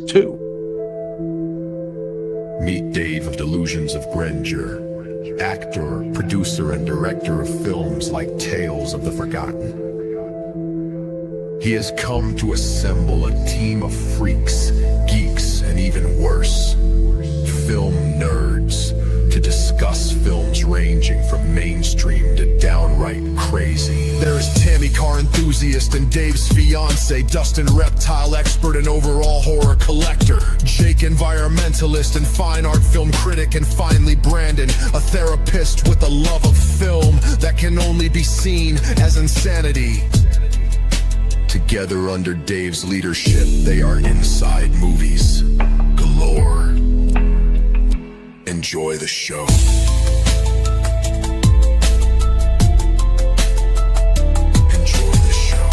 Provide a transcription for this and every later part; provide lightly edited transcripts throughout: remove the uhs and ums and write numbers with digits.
2. Meet Dave of Delusions of Grandeur, actor, producer, and director of films like Tales of the Forgotten. He has come to assemble a team of freaks, geeks, and even worse, film nerds, to discuss films ranging from mainstream to downright crazy. There is Tammy, car enthusiast, and Dave's fiance, Dustin, reptile expert and overall horror collector, Jake, environmentalist and fine art film critic, and finally Brandon, a therapist with a love of film that can only be seen as insanity. Together under Dave's leadership, they are inside movies galore. Enjoy the show. Enjoy the show.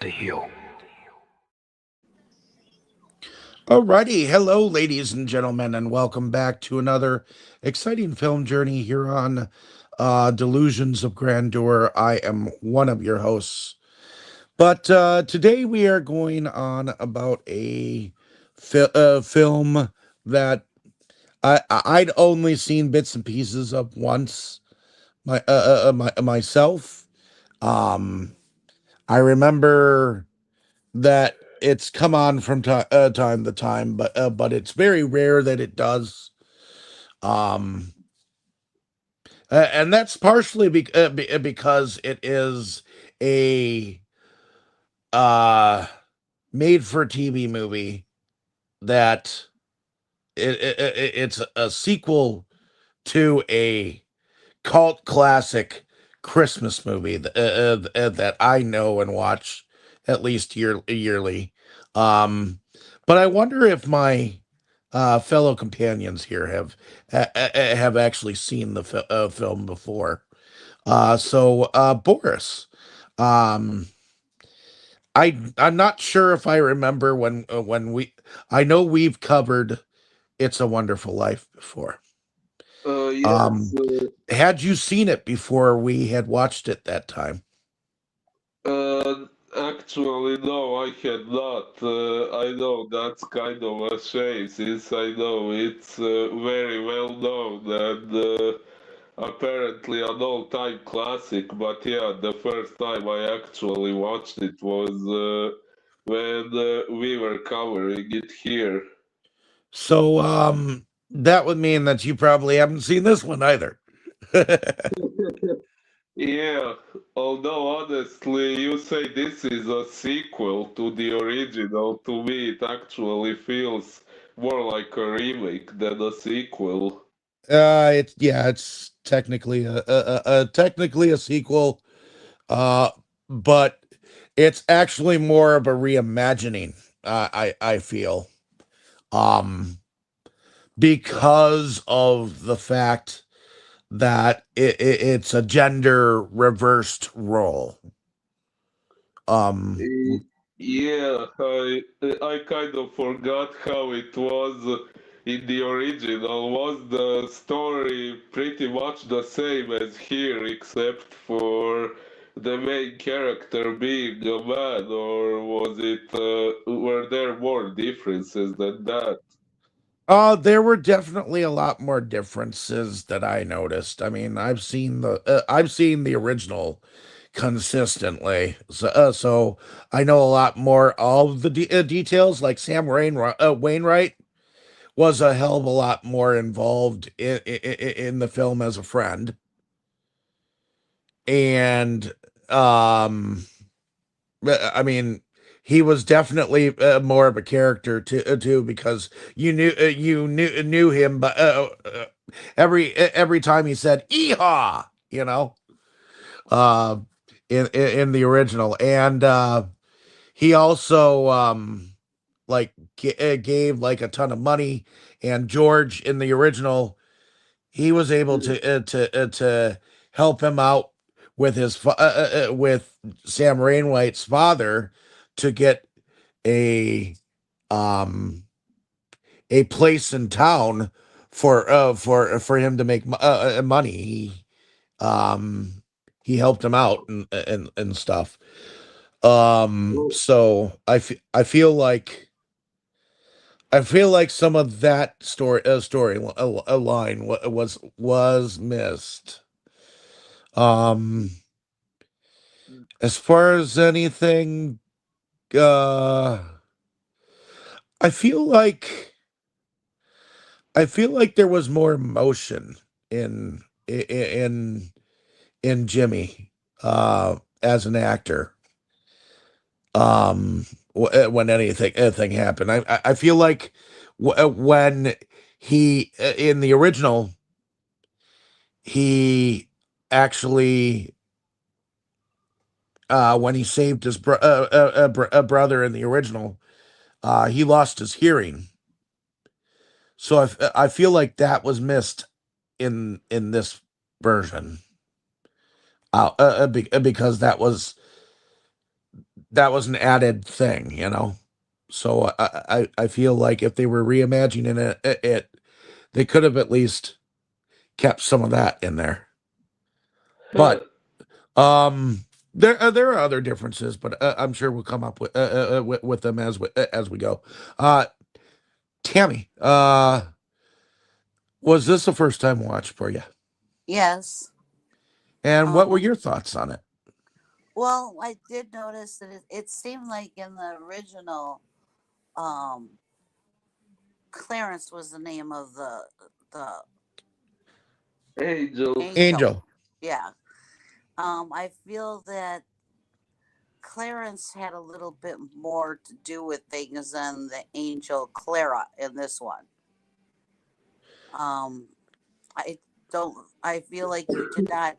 To heal. Alrighty, hello, ladies and gentlemen, and welcome back to another exciting film journey here on Delusions of Grandeur. I am one of your hosts, but today we are going on about a film that I'd only seen bits and pieces of once myself. I remember that it's come on from time to time, but it's very rare that it does. And that's partially because it is a made for TV movie that it's a sequel to a cult classic Christmas movie that I know and watch at least yearly. But I wonder if my fellow companions here have actually seen the film before. So Boris, um, I'm not sure if I remember when I know we've covered It's a Wonderful Life before. Yes. Had you seen it before we had watched it that time? Actually, no, I had not. I know that's kind of a shame, since I know it's very well known and apparently an all-time classic. But yeah, the first time I actually watched it was when we were covering it here. So that would mean that you probably haven't seen this one either. Yeah, although honestly, you say this is a sequel to the original, to me it actually feels more like a remake than a sequel. It's technically a sequel, uh, but it's actually more of a reimagining. I feel, um, because of the fact that it's a gender reversed role. Um, Yeah, I kind of forgot how it was in the original. Was the story pretty much the same as here, except for the main character being a man, or were there more differences than that? there were definitely a lot more differences that I noticed. I mean, I've seen the original consistently, so I know a lot more of the details. Like Wainwright was a hell of a lot more involved in the film as a friend, and I mean, he was definitely more of a character too, because you knew him, but every time he said "Eehaw," uh, in the original, and he also gave like a ton of money, and George in the original, he was able to help him out with with Sam Rainwhite's father to get a um a place in town for him to make money. Um he helped him out and stuff. Oh, So I feel like some of that story a line was missed. Um, as far as anything, uh, I feel like I feel like there was more emotion in in in Jimmy as an actor. When anything happened, I feel like when he in the original he actually when he saved his brother in the original, he lost his hearing. So I feel like that was missed in this version, because that was an added thing, you know. So I feel like if they were reimagining they could have at least kept some of that in there. But there are other differences, but I'm sure we'll come up with them as we go. Uh, Tammy, was this a first time watch for you? Yes. And what were Um, your thoughts on it? well, I did notice that it seemed like in the original, um, Clarence was the name of the Angel. angel. Angel. Yeah. I feel that Clarence had a little bit more to do with things than the angel Clara in this one. Um, I don't. I feel like you did not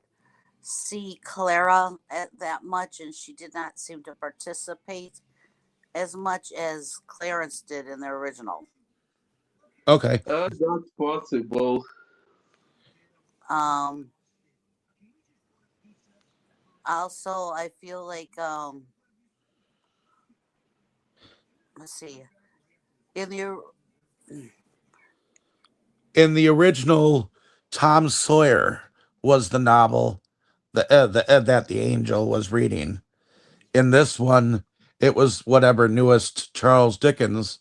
see Clara at that much, and she did not seem to participate as much as Clarence did in the original. Okay. That's possible. Um, also, I feel like let's see, in the In the original, Tom Sawyer was the novel that the angel was reading. In this one, it was whatever newest Charles Dickens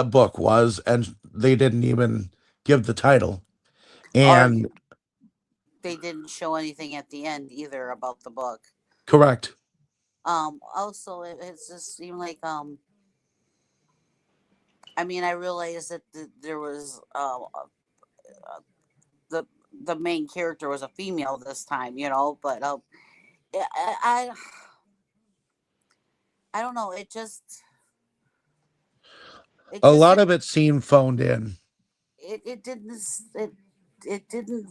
book was, and they didn't even give the title. or And they didn't show anything at the end either about the book. correct. Also, it just seemed like I mean, I realized that there was the the main character was a female this time, but I I don't know. It A just lot didn't of it seemed phoned in. it didn't it didn't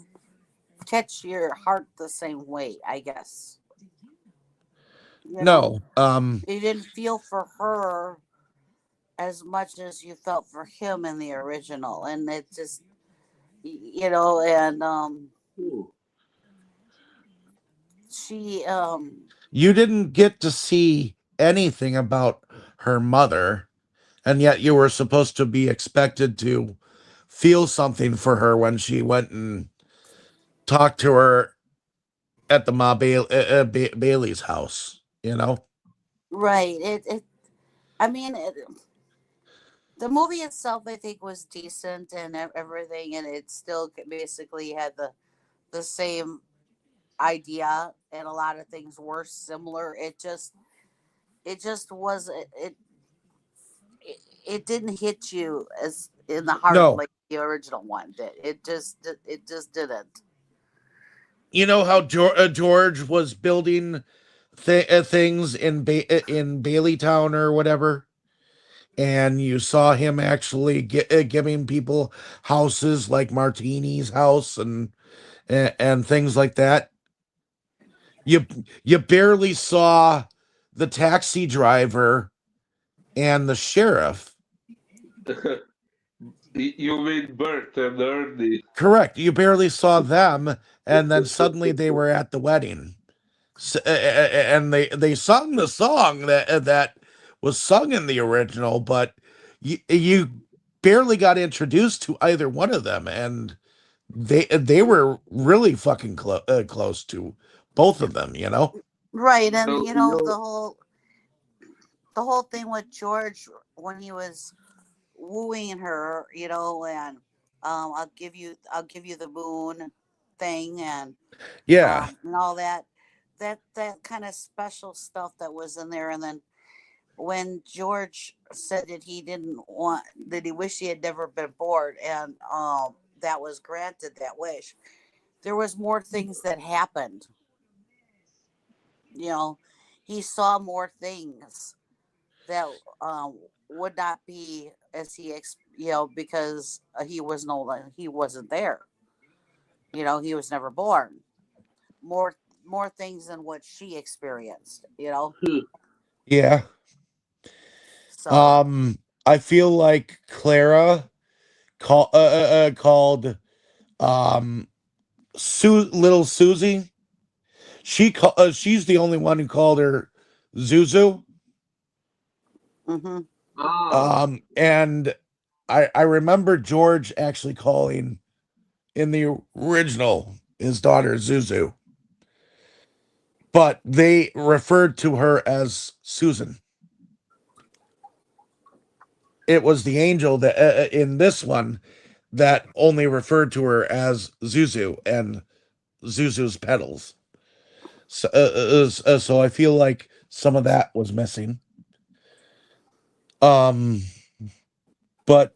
catch your heart the same way. I guess you know No. you didn't feel for her as much as you felt for him in the original, and it just and Ooh. she You didn't get to see anything about her mother, and yet you were supposed to be expected to feel something for her when she went and talked to her at the Bailey's house. You know, right it I mean the movie itself I think was decent and everything, and it still basically had the same idea, and a lot of things were similar. It just was it didn't hit you as in the heart no. like the original one did. It just didn't. You know how George was building things in Baileytown or whatever, and you saw him actually giving people houses like Martini's house and things like that. You you barely saw the taxi driver and the sheriff. You mean Bert and Ernie? Correct. You barely saw them, and then suddenly they were at the wedding. And they sung the song that was sung in the original, but you barely got introduced to either one of them, and they were really fucking close to both of them, you know. Right, and You, you know you, the whole thing with George when he was wooing her, you know, and I'll give you the moon thing, Yeah, and all that that kind of special stuff that was in there. And then when George said that he didn't want, that he wished he had never been born, and that was granted, that wish, there was more things that happened. You know, he saw more things that would not be as you know, because he wasn't there. You know, he was never born. More more things than what she experienced. You know, yeah. so I feel like Clara called um little Susie. She's the only one who called her Zuzu. hmm ah, And I remember George actually calling in the original his daughter Zuzu, but they referred to her as Susan. It was the angel that in this one that only referred to her as Zuzu and Zuzu's petals. So I feel like some of that was missing. Um, but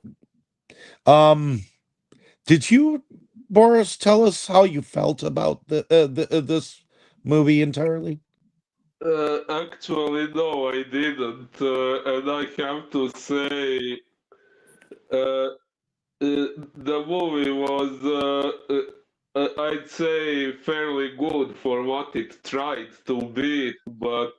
um, did you, Boris, tell us how you felt about this movie entirely? actually, no, I didn't. And I have to say, uh, the movie was, I'd say, fairly good for what it tried to be, but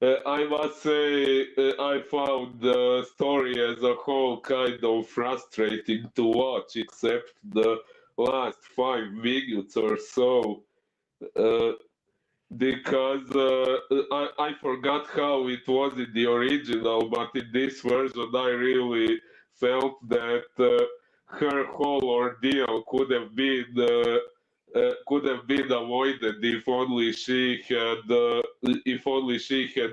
I must say, I found the story as a whole kind of frustrating to watch, except the last 5 minutes or so. Uh, because I forgot how it was in the original, but in this version, I really felt that her whole ordeal could have been avoided if only she had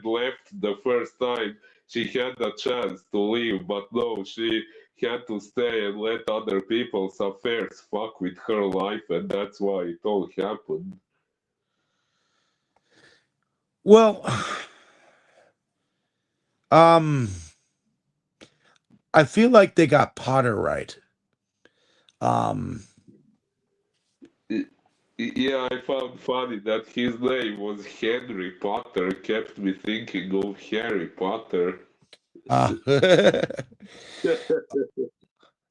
left the first time she had a chance to leave. But no, she had to stay and let other people's affairs fuck with her life, and that's why it all happened. Well, um, I feel like they got Potter right. Um, Yeah, I found funny that his name was Henry Potter, kept me thinking of Harry Potter. uh,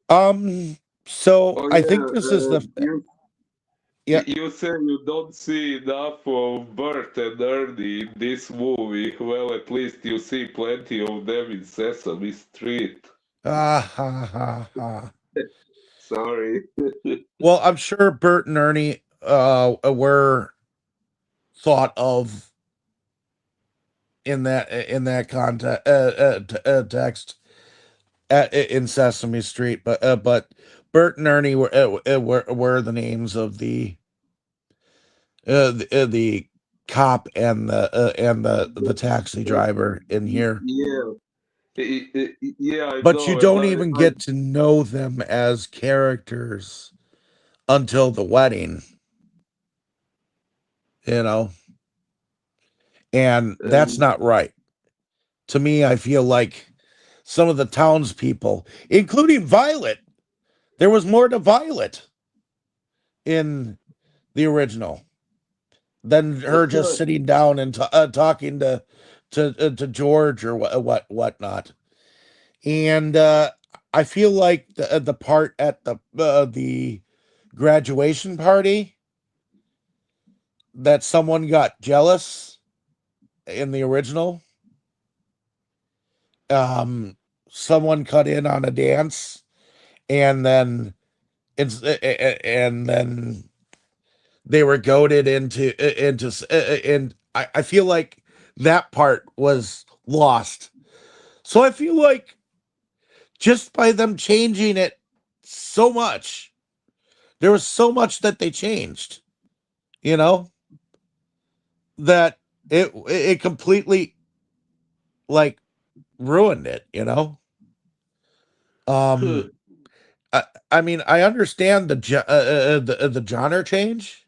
um, so Oh I yeah, think this is the yeah. you say you don't see enough of Bert and Ernie in this movie. Well, at least you see plenty of them in Sesame Street. Ha, ha, ha. Sorry. Well, I'm sure Bert and Ernie were thought of in that context text in Sesame Street, but Bert and Ernie were the names of the cop and the taxi driver in here. Yeah, yeah, I But you know, and don't even I get to know them as characters until the wedding, you know, and that's uh, not right. To me, I feel like some of the townspeople, including Violet, there was more to Violet in the original than her just sitting down and talking to George or whatnot. And I feel like the part at the graduation party that someone got jealous in the original. Um, Someone cut in on a dance and then and then they were goaded into and I feel like that part was lost. So I feel like just by them changing it so much, there was so much that they changed, you know, that it completely like ruined it, you know. Um, I, I mean, I understand the genre change,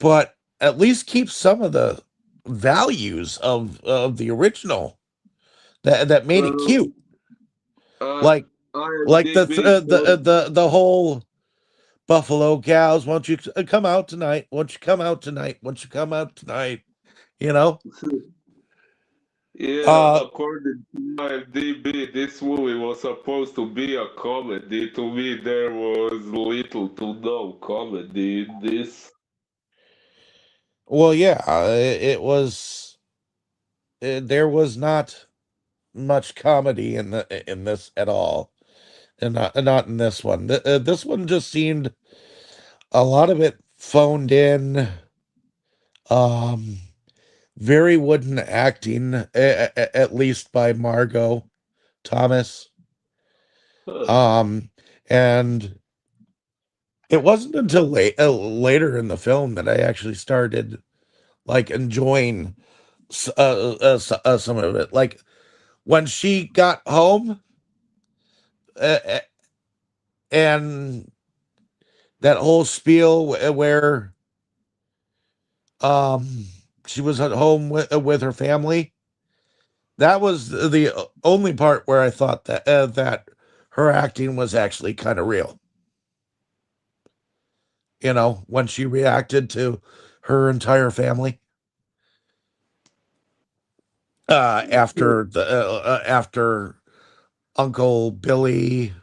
but at least keep some of the values of the original that made it Well, cute, uh, like IMDb the whole Buffalo Gals. Won't you come out tonight? Won't you come out tonight? Won't you come out tonight? You know. yeah, Uh, according to IMDb, this movie was supposed to be a comedy. To me, there was little to no comedy in this. well, yeah, it was. There was not much comedy in this at all, and not in this one. This one just seemed a lot of it phoned in. Um, very wooden acting, at least by Margot Thomas. Huh. Um, and it wasn't until later in the film that I actually started like enjoying some of it. Like when she got home, uh, and that whole spiel where um she was at home with her family. That was the only part where I thought that her acting was actually kind of real. You know, when she reacted to her entire family after Uncle Billy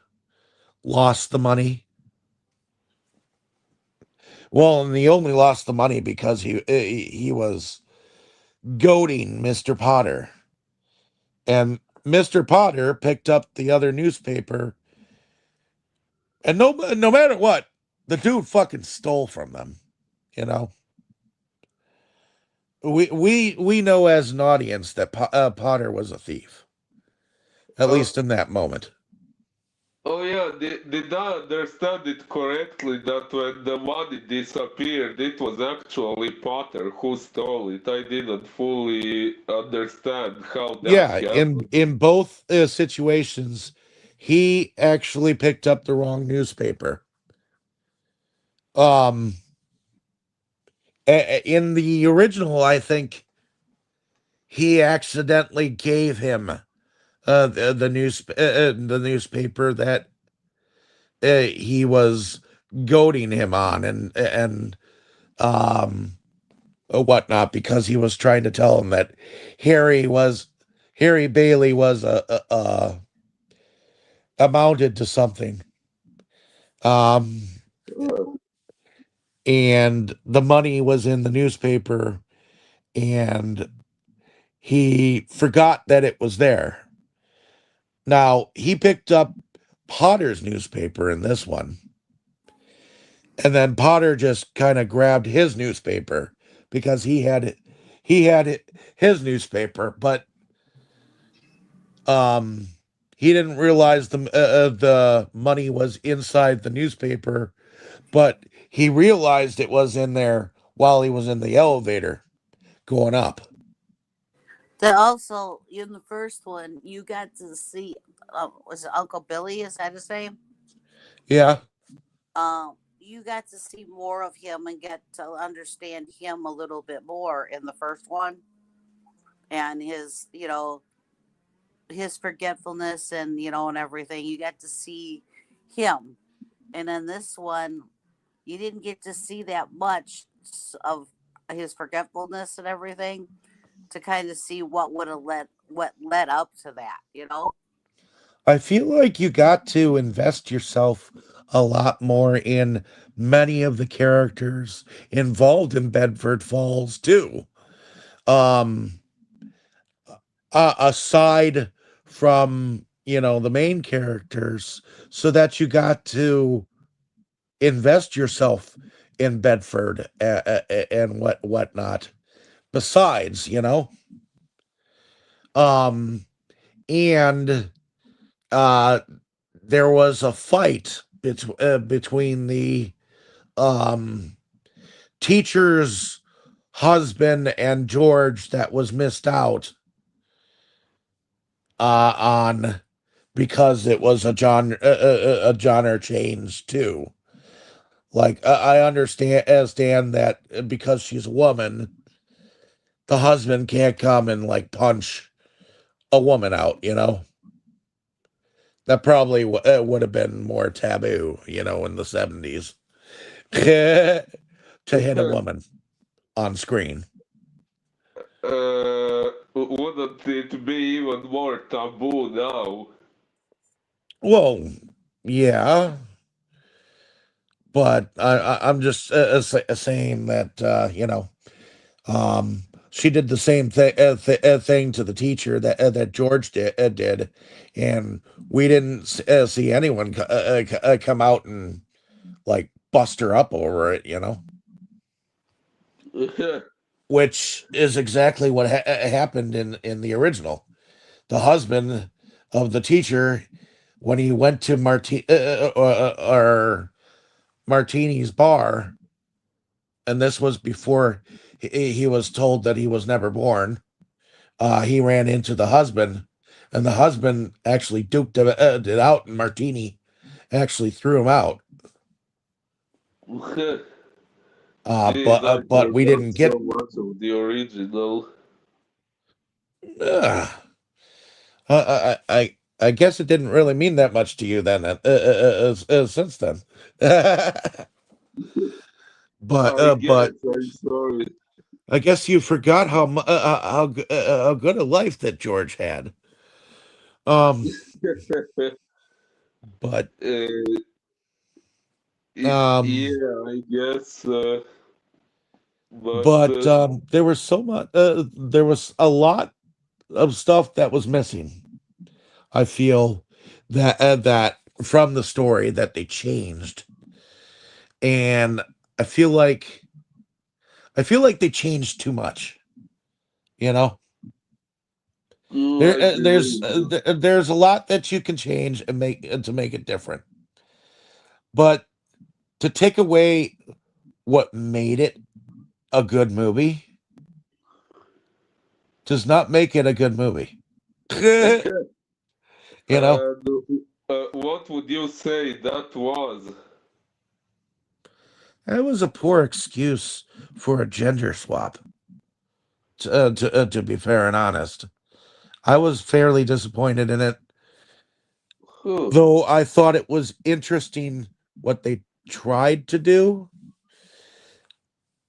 lost the money. Well, and he only lost the money because he was goading Mr. Potter, and Mr. Potter picked up the other newspaper, and no matter what, the dude fucking stole from them. You know, we know as an audience that Potter was a thief, at Uh, least in that moment. oh yeah, did I understand it correctly that when the money disappeared, it was actually Potter who stole it? I didn't fully understand how that Yeah, happened. in both situations, he actually picked up the wrong newspaper. Um, in the original, I think he accidentally gave him the newspaper that he was goading him on and um whatnot, because he was trying to tell him that Harry Bailey was amounted to something. Um, and the money was in the newspaper, and he forgot that it was there. Now, he picked up Potter's newspaper in this one, and then Potter just kind of grabbed his newspaper because his newspaper, but um he didn't realize the money was inside the newspaper, but he realized it was in there while he was in the elevator going up. That also in the first one you got to see. Was it Uncle Billy? Is that his name? Yeah, You got to see more of him and get to understand him a little bit more in the first one, and his, his forgetfulness and and everything. You got to see him, and in this one, you didn't get to see that much of his forgetfulness and everything to kind of see what led up to that. I feel like you got to invest yourself a lot more in many of the characters involved in Bedford Falls too. Um, aside from the main characters, so that you got to invest yourself in Bedford and whatnot. Besides, um, and uh, there was a fight between the um teacher's husband and George that was missed out on because it was a genre change too. Like I understand that because she's a woman, the husband can't come and like punch a woman out. That probably would have been more taboo, in the 70s to hit a woman on screen. Wouldn't it be even more taboo now? Well, yeah, but I'm just saying that she did the same thing to the teacher that George did, and we didn't see anyone come out and like bust her up over it, which is exactly what happened in the original. The husband of the teacher, when he went to or Martini's bar, and this was before he was told that he was never born. He ran into the husband, and the husband actually duked it out, and Martini actually threw him out. Jeez, I But we forgot didn't so get. much of the original. Uh, I guess it didn't really mean that much to you then. Since then, I but guess, I'm sorry. I guess you forgot how good a life that George had. Um, but Uh, um, yeah, I guess, but but there was so much. There was a lot of stuff that was missing. I feel that from the story that they changed, and I feel like they changed too much. You know, I believe you. there's a lot that you can change and make to make it different, but to take away what made it a good movie does not make it a good movie. you know, And what would you say that was? that was a poor excuse for a gender swap. To be fair and honest, I was fairly disappointed in it, Huh. though I thought it was interesting what they tried to do.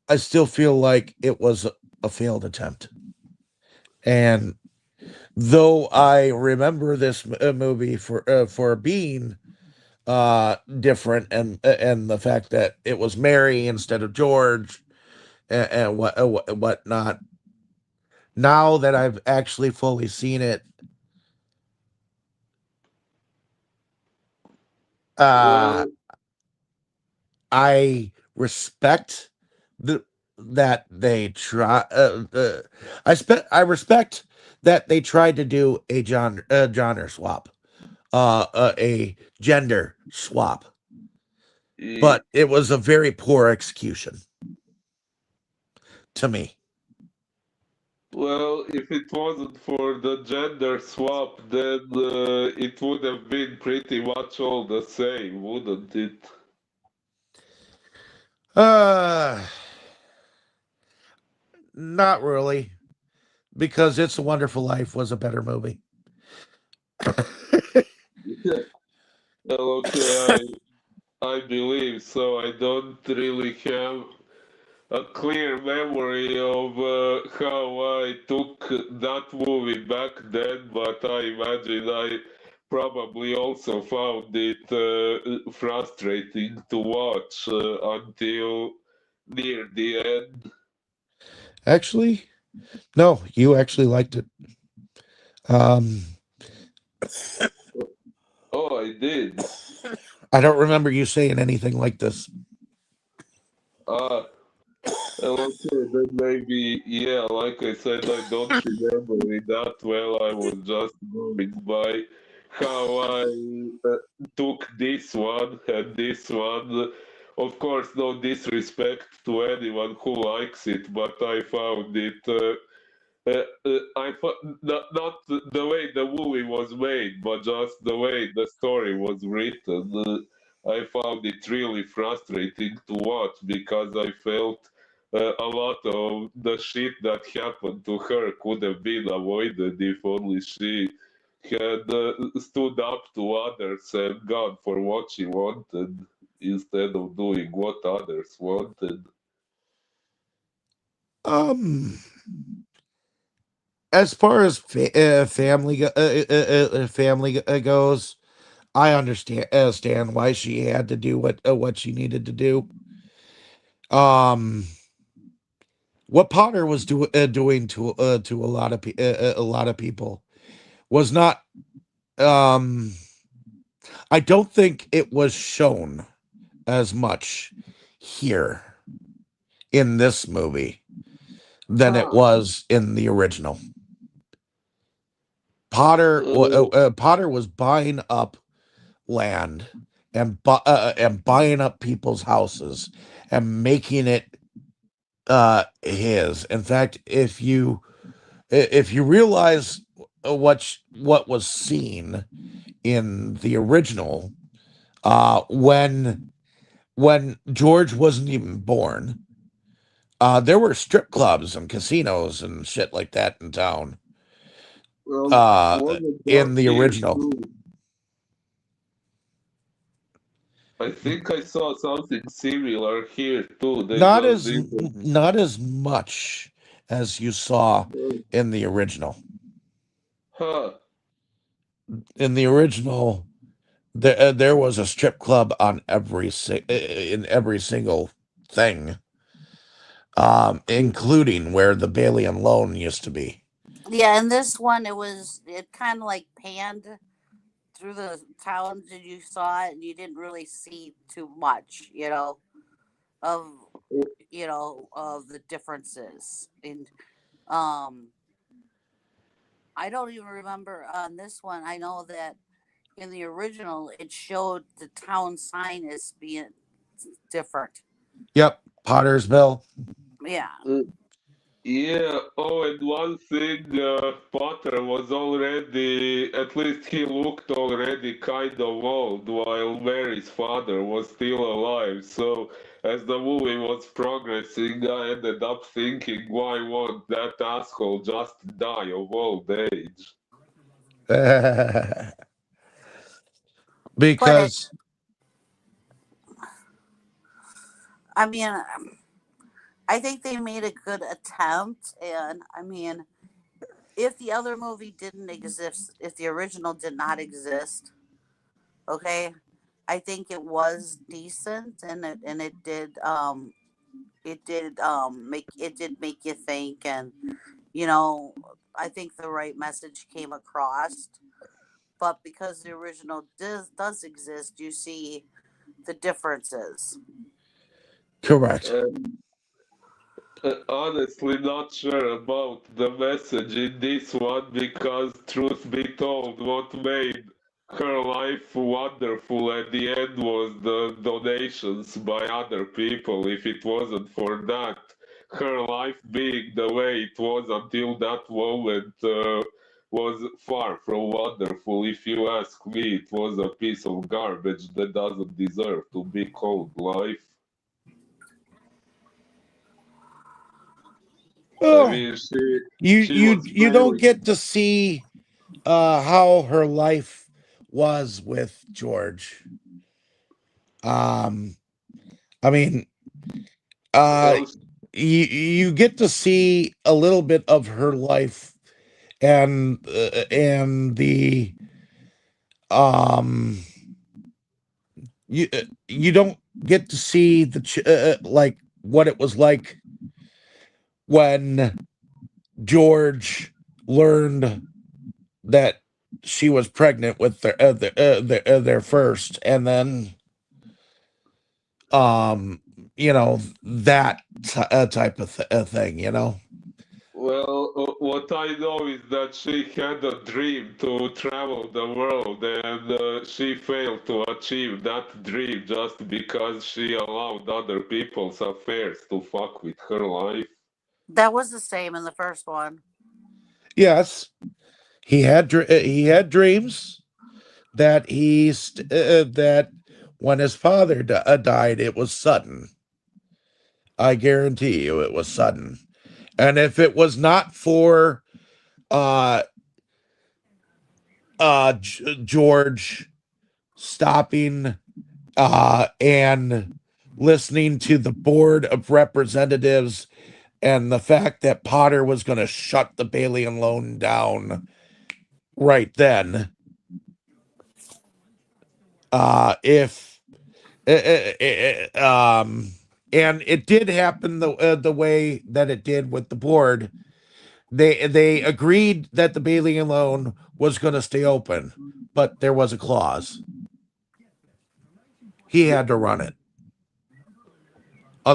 I still feel like it was a failed attempt. And though I remember this movie for being different, and the fact that it was Mary instead of George, and whatnot. Now that I've actually fully seen it, uh, Well, I respect the that they try. I respect that they tried to do a genre swap, a gender swap, eh, but it was a very poor execution to me. well, if it wasn't for the gender swap, then it would have been pretty much all the same, wouldn't it? Uh, Not really, because It's a Wonderful Life was a better movie. Well, okay, I believe so. I don't really have a clear memory of how I took that movie back then, but I imagine I probably also found it frustrating to watch until near the end. Actually, no, you actually liked it. Um, Oh, I did. I don't remember you saying anything like this. Ah, okay, then maybe, yeah, like I said, I don't remember it that well. I was just going by how I uh, took this one and this one. Of course, no disrespect to anyone who likes it, but I found it. Not the way the movie was made, but just the way the story was written. I found it really frustrating to watch because I felt a lot of the shit that happened to her could have been avoided if only she had stood up to others and gone for what she wanted instead of doing what others wanted. Um, as far as family goes, I understand why she had to do what she needed to do. Um, what Potter was doing to a lot of people was not. Um, I don't think it was shown as much here in this movie than it Huh. was in the original. Potter was buying up land and buying up people's houses and making it his. In fact, if you realize what was seen in the original, when George wasn't even born, there were strip clubs and casinos and shit like that in town. Uh, Wasn't that in the here original, too? I think I saw something similar here too. They just didn't. not as much as you saw in the original. Huh. In the original, there was a strip club on in every single thing, including where the Bailey and Lone used to be. Yeah, and this one it kind of like panned through the towns and you saw it and you didn't really see too much, of of the differences. And um I don't even remember on this one. I know that in the original it showed the town sign as being different. Yep, Pottersville. Yeah. Uh, yeah. Oh, and one thing, Potter was already, at least he looked already kind of old, while Mary's father was still alive. So, as the movie was progressing, I ended up thinking, why won't that asshole just die of old age? But Because I mean, I think they made a good attempt. And I mean, if the other movie didn't exist, if the original did not exist, okay, I think it was decent, and it did make you think, and you know I think the right message came across. But because the original does exist, you see the differences. correct. And honestly, not sure about the message in this one because, truth be told, what made her life wonderful at the end was the donations by other people. If it wasn't for that, her life being the way it was until that moment was far from wonderful. If you ask me, it was a piece of garbage that doesn't deserve to be called life. I Oh, mean, she was you don't failing. get to see how her life was with George. Um, I mean, uh, Well, you get to see a little bit of her life and the um you don't get to see like what it was like when George learned that she was pregnant with their first, and then that type of thing, Well, what I know is that she had a dream to travel the world, and she failed to achieve that dream just because she allowed other people's affairs to fuck with her life. That was the same in the first one. Yes, he had dreams that that when his father died, it was sudden. I guarantee you, it was sudden. And if it was not for uh George stopping and listening to the board of representatives and the fact that Potter was going to shut the Bailey and loan down right then, if and it did happen the way that it did with the board. They agreed that the Bailey and loan was going to stay open, but there was a clause. He had to run it.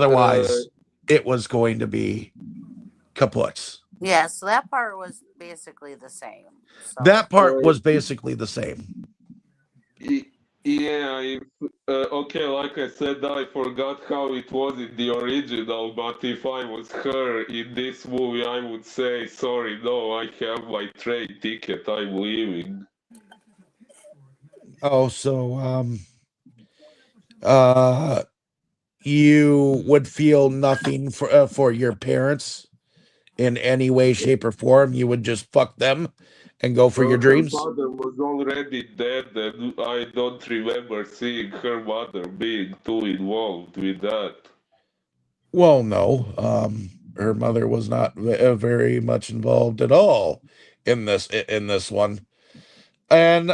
Uh, Otherwise, it was going to be kaput. Yeah, so that part was basically the same. So That part uh, was basically the same. y- yeah, okay, like I said, I forgot how it was in the original, but if I was her in this movie, I would say, sorry, no, I have my train ticket, I'm leaving. Oh, so uh you would feel nothing for your parents in any way, shape, or form. You would just fuck them and go for your Her dreams. father was already dead, and I don't remember seeing her mother being too involved with that. Well, no, her mother was not very much involved at all in this one, and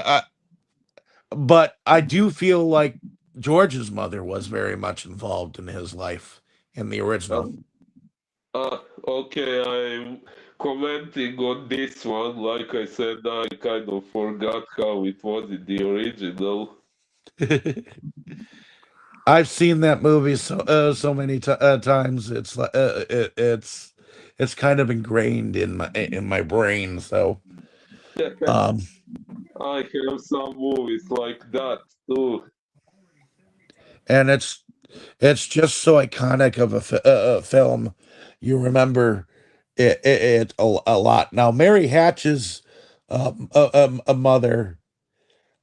but I do feel like George's mother was very much involved in his life in the Uh, original. okay, I'm commenting on this one. Like I said, I kind of forgot how it was in the original. I've seen that movie so many times. It's like it's kind of ingrained in my brain. So um, I have some movies like that too. and it's just so iconic of a film. You remember it a lot. Now, Mary Hatch's a mother.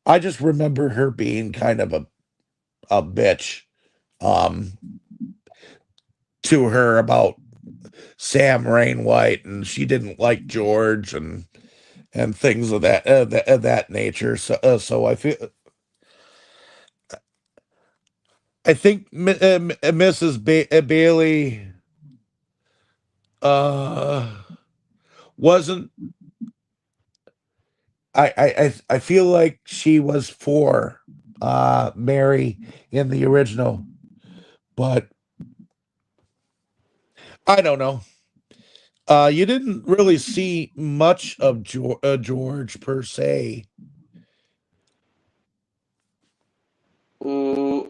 I just remember her being kind of a bitch um to her about Sam Rainwhite, and she didn't like George and things of that nature. So I think Mrs. Bailey uh wasn't. I feel like she was for Mary in the original, but I don't know. You didn't really see much of George per se.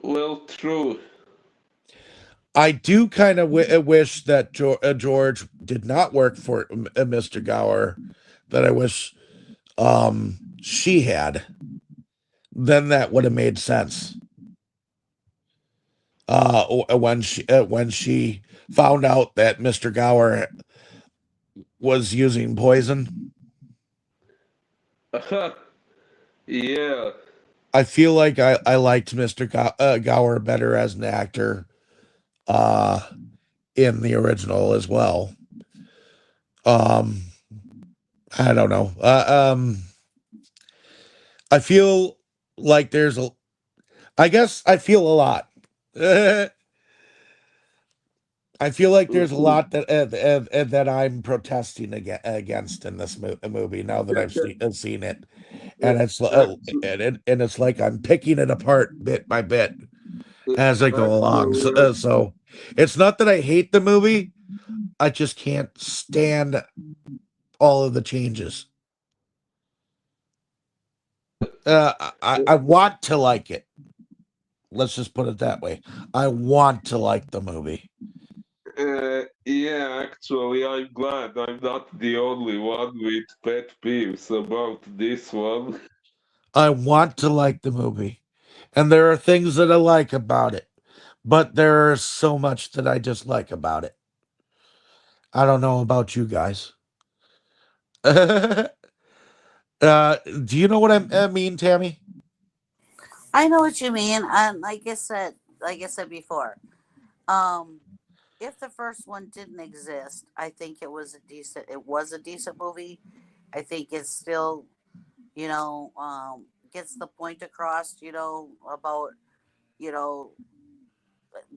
Well, true. I do kind of wish that George did not work for Mr. Gower. That I wish she had. Then that would have made sense. When she found out that Mr. Gower was using poison, Yeah. I feel like I liked Mr. Gower better as an actor uh, in the original as well. Um, I don't know. I feel like there's a. I guess I feel a lot. I feel like there's a lot that I'm protesting against in this movie now that I've seen it, and and it's like I'm picking it apart bit by bit as I go along. Actually, So it's not that I hate the movie; I just can't stand all of the changes. I want to like it. Let's just put it that way. I want to like the movie. Yeah, actually, I'm glad I'm not the only one with pet peeves about this one. I want to like the movie. And there are things that I like about it, but there's so much that I dislike about it. I don't know about you guys. Do you know what I mean, Tammy? I know what you mean. And like I said before, um, if the first one didn't exist, I think it was a decent. It was a decent movie. I think it's still, you know, gets the point across. About you know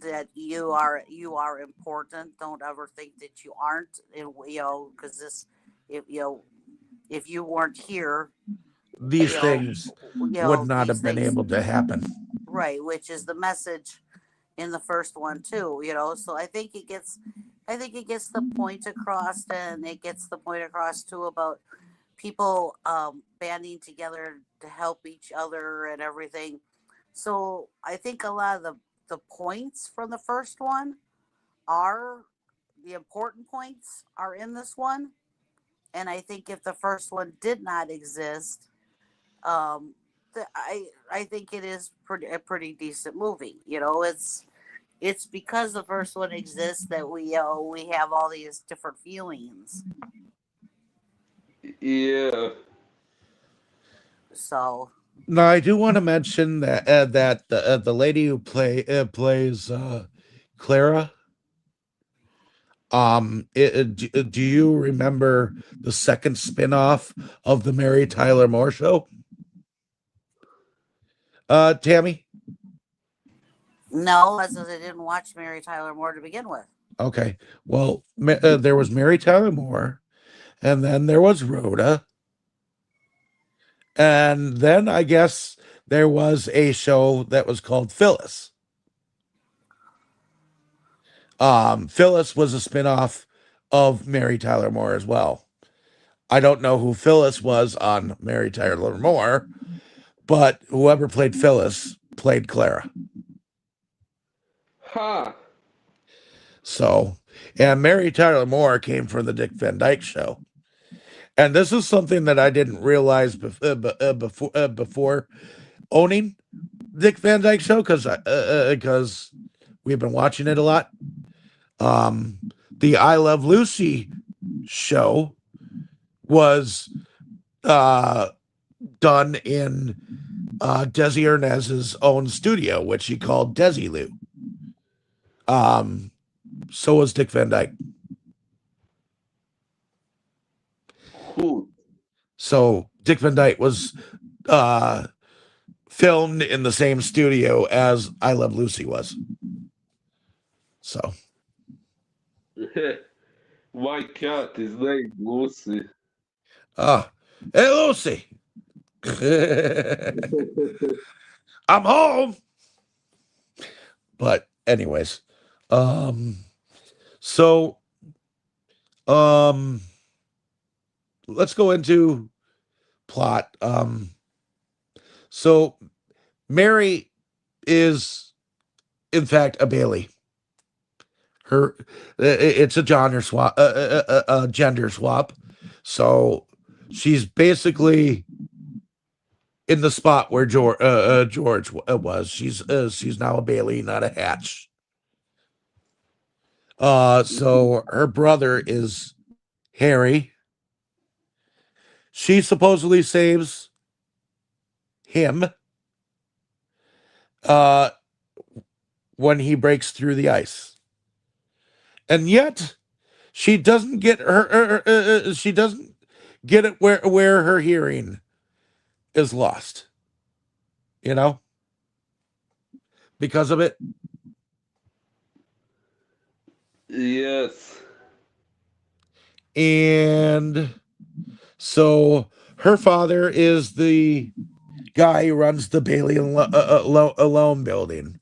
that you are important. Don't ever think that you aren't. Because if you weren't here, These you know, things would not these have been things, able to happen. right? Which is the message in the first one too. So I think it gets the point across, and it gets the point across too about people banding together to help each other and everything. So I think a lot of the points from the first one are the important points are in this one. And I think if the first one did not exist, um, I think it is a pretty decent movie. It's because the first one exists that we have all these different feelings. Yeah. So Now, I do want to mention that the lady who plays Clara. Do you remember the second spin-off of the Mary Tyler Moore Show? Tammy? no, as I didn't watch Mary Tyler Moore to begin with. Okay. Well, there was Mary Tyler Moore, and then there was Rhoda, and then I guess there was a show that was called Phyllis. Phyllis was a spin-off of Mary Tyler Moore as well. I don't know who Phyllis was on Mary Tyler Moore, but whoever played Phyllis played Clara. Ha! So, and Mary Tyler Moore came from the Dick Van Dyke Show. And this is something that I didn't realize before owning Dick Van Dyke Show, because we've been watching it a lot. The I Love Lucy show was done in Desi Arnaz's own studio, which he called Desilu. So was Dick Van Dyke. Cool. So Dick Van Dyke was filmed in the same studio as I Love Lucy was. So My cat is named Lucy. hey Lucy. I'm home. But anyways, so let's go into plot. So Mary is in fact a Bailey. It's a gender swap. So she's basically in the spot where George was. She's now a Bailey, not a Hatch. So her brother is Harry. She supposedly saves him when he breaks through the ice, and yet she doesn't get she doesn't get it where her hearing is lost. Because of it. Yes. And so her father is the guy who runs the Bailey Alone building,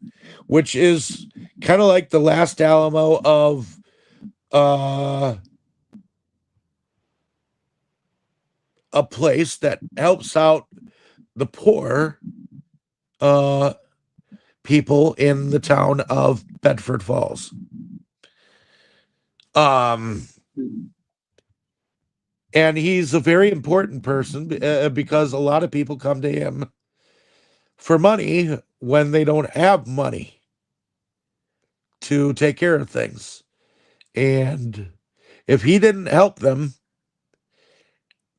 which is kind of like the Last Alamo of a place that helps out the poor uh, people in the town of Bedford Falls. Um, and he's a very important person because a lot of people come to him for money when they don't have money to take care of things. And if he didn't help them,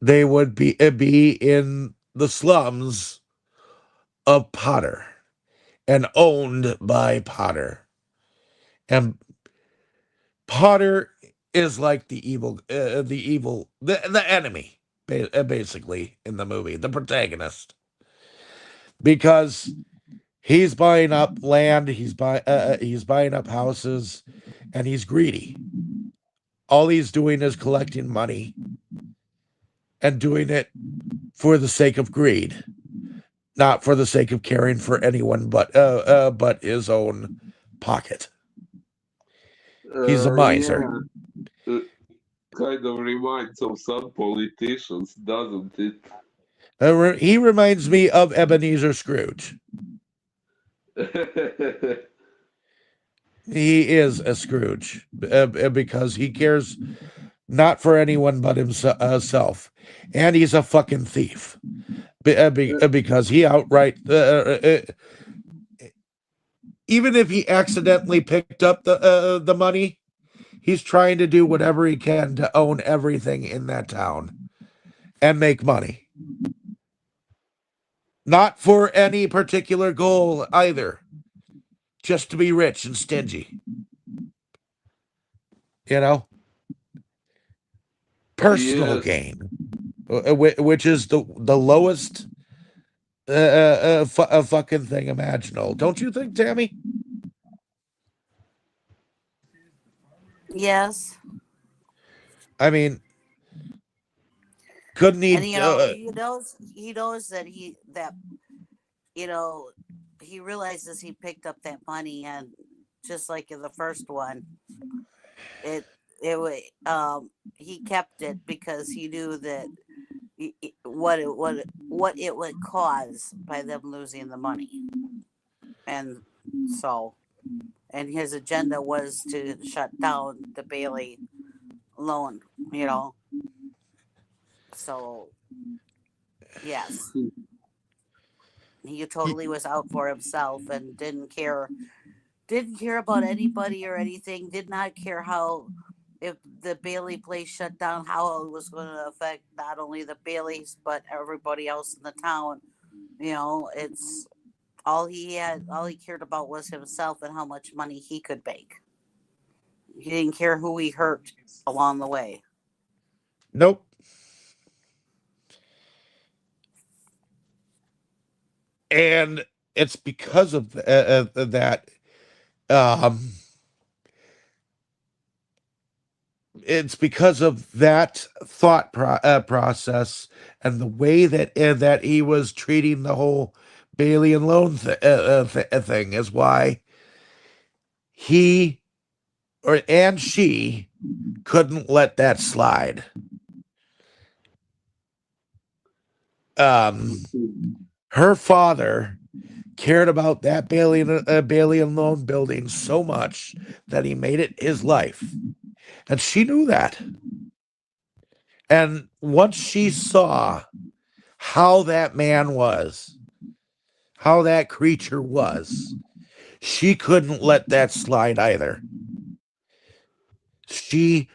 they would be in the slums of Potter and owned by Potter. And Potter is like the enemy, basically in the movie, the protagonist, because he's buying up land, he's buying up houses, and he's greedy. All he's doing is collecting money and doing it for the sake of greed, not for the sake of caring for anyone but his own pocket. He's a miser. Yeah, kind of reminds of some politicians, doesn't it? He reminds me of Ebenezer Scrooge. He is a Scrooge because he cares not for anyone but himself, and he's a fucking thief because he outright even if he accidentally picked up the money, he's trying to do whatever he can to own everything in that town and make money. Not for any particular goal either. Just to be rich and stingy. You know? Personal Yes. gain. Which is the lowest fucking thing imaginable. Don't you think, Tammy? Yes. I mean, couldn't And he? he knows that you know he realizes he picked up that money, and just like in the first one, it he kept it because he knew that what it would cause by them losing the money. And so, and his agenda was to shut down the Bailey loan, you know. So yes, he totally was out for himself and didn't care about anybody or anything, did not care how, if the Bailey place shut down, how it was going to affect not only the Baileys but everybody else in the town. You know, it's all he cared about was himself and how much money he could make. He didn't care who he hurt along the way. Nope. And it's because of that. Um, it's because of that thought process and the way that he was treating the whole Bailey and loan thing is why he and she couldn't let that slide. Her father cared about that Bailey and loan building so much that he made it his life, and she knew that. And once she saw how that man was, how that creature was, she couldn't let that slide either. She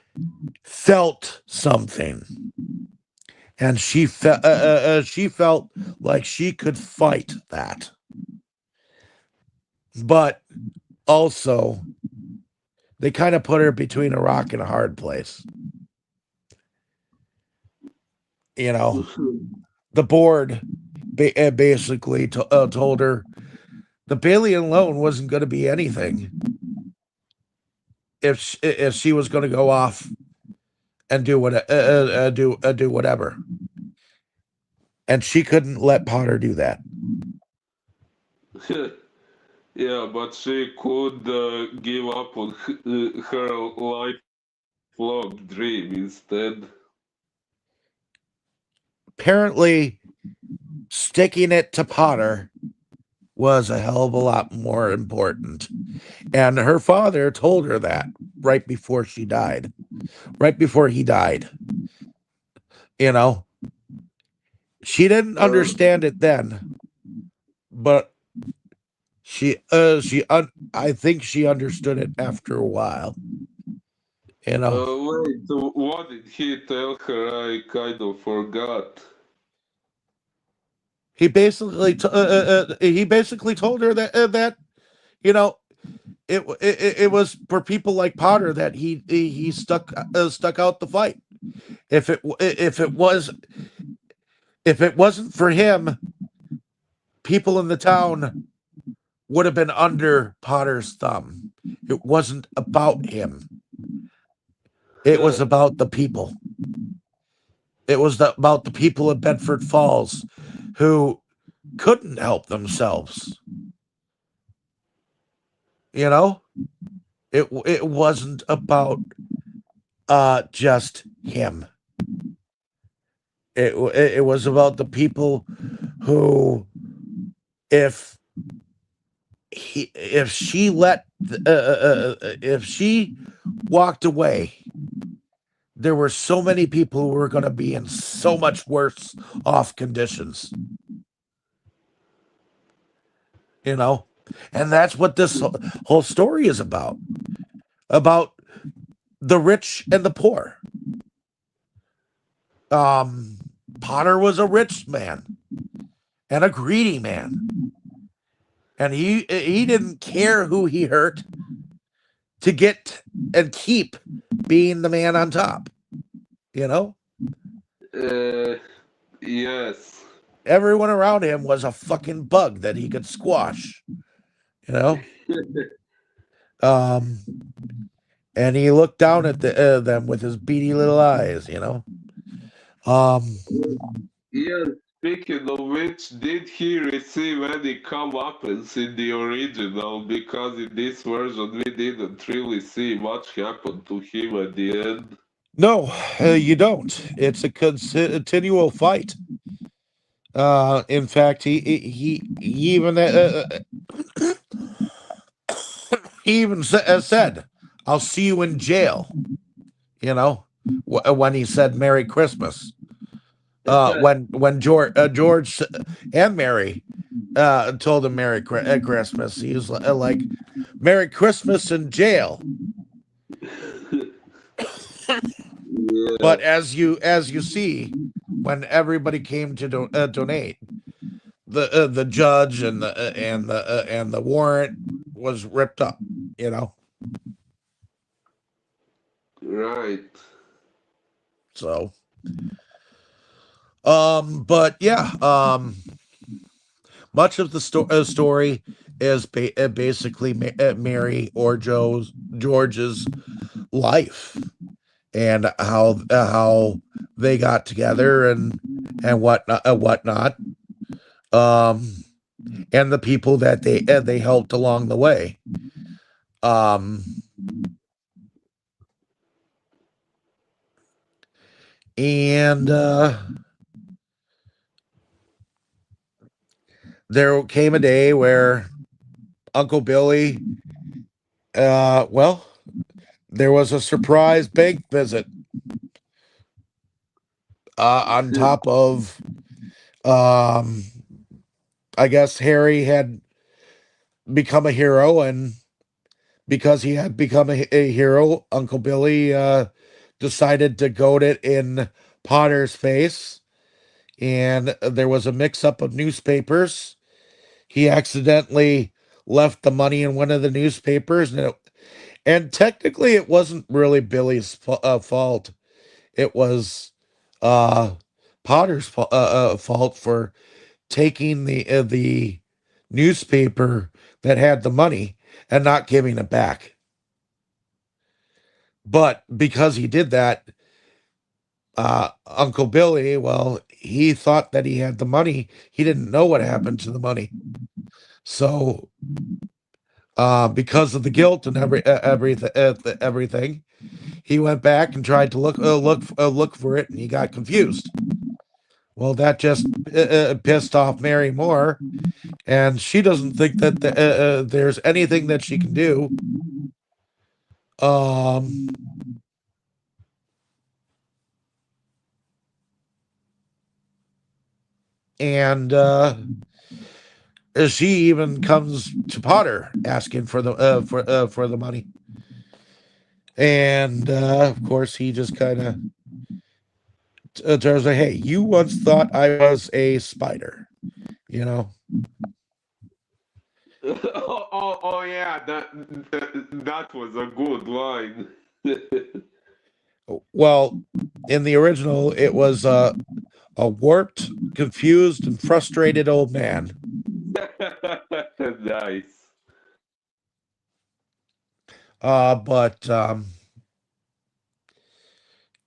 felt something, and she felt like she could fight that, but also they kind of put her between a rock and a hard place. You know, the board basically told her the Bailey and loan wasn't going to be anything if she was going to go off and do do whatever, and she couldn't let Potter do that. Yeah, but she could give up on her lifelong dream instead. Apparently, sticking it to Potter was a hell of a lot more important. And her father told her that right before she died, right before he died. You know, she didn't Uh, understand it then, but I think she understood it after a while. You know, Wait, what did he tell her? I kind of forgot. he basically told her that you know it was for people like Potter that he stuck out the fight. If it wasn't for him, people in the town would have been under Potter's thumb. It wasn't about him. It was Huh. about the people. It was about the people of Bedford Falls who couldn't help themselves. You know, it wasn't about just him. It was about the people who, if if she if she walked away, there were so many people who were going to be in so much worse off conditions. You know, and that's what this whole story is about the rich and the poor. Um, Potter was a rich man and a greedy man, and he didn't care who he hurt to get and keep being the man on top. You know, Uh, yes. everyone around him was a fucking bug that he could squash. You know, um, and he looked down at them with his beady little eyes. You know, um, Yes, speaking of which, did he receive any comeuppance in the original? Because in this version we didn't really see much happen to him at the end. no, you don't. It's a continual fight. In fact, he even he even said, "I'll see you in jail." You know, when he said "Merry Christmas." When George and Mary told him Christmas, he was like, "Merry Christmas in jail." Yeah, But as you see, when everybody came to donate, the judge and the warrant was ripped up. You know, right. so but yeah, much of the story is basically Mary or George's life and how they got together and whatnot, um, and the people that they helped along the way. Um, and there came a day where Uncle Billy, well, there was a surprise bank visit on top of, um, I guess Harry had become a hero, and because he had become a hero, Uncle Billy decided to goad it in Potter's face, and there was a mix-up of newspapers. He accidentally left the money in one of the newspapers, and technically, it wasn't really Billy's fault. It was uh, Potter's fault for taking the newspaper that had the money and not giving it back. But because he did that, Uncle Billy, well, he thought that he had the money. He didn't know what happened to the money. So, because of the guilt and everything, he went back and tried to look for it, and he got confused. Well, that just pissed off Mary more, and she doesn't think that there's anything that she can do. And she even comes to Potter asking for the money, and of course he just kind of turns like, "Hey, you once thought I was a spider, you know." Oh yeah, that was a good line. Well, in the original, it was a warped, confused, and frustrated old man. Nice. But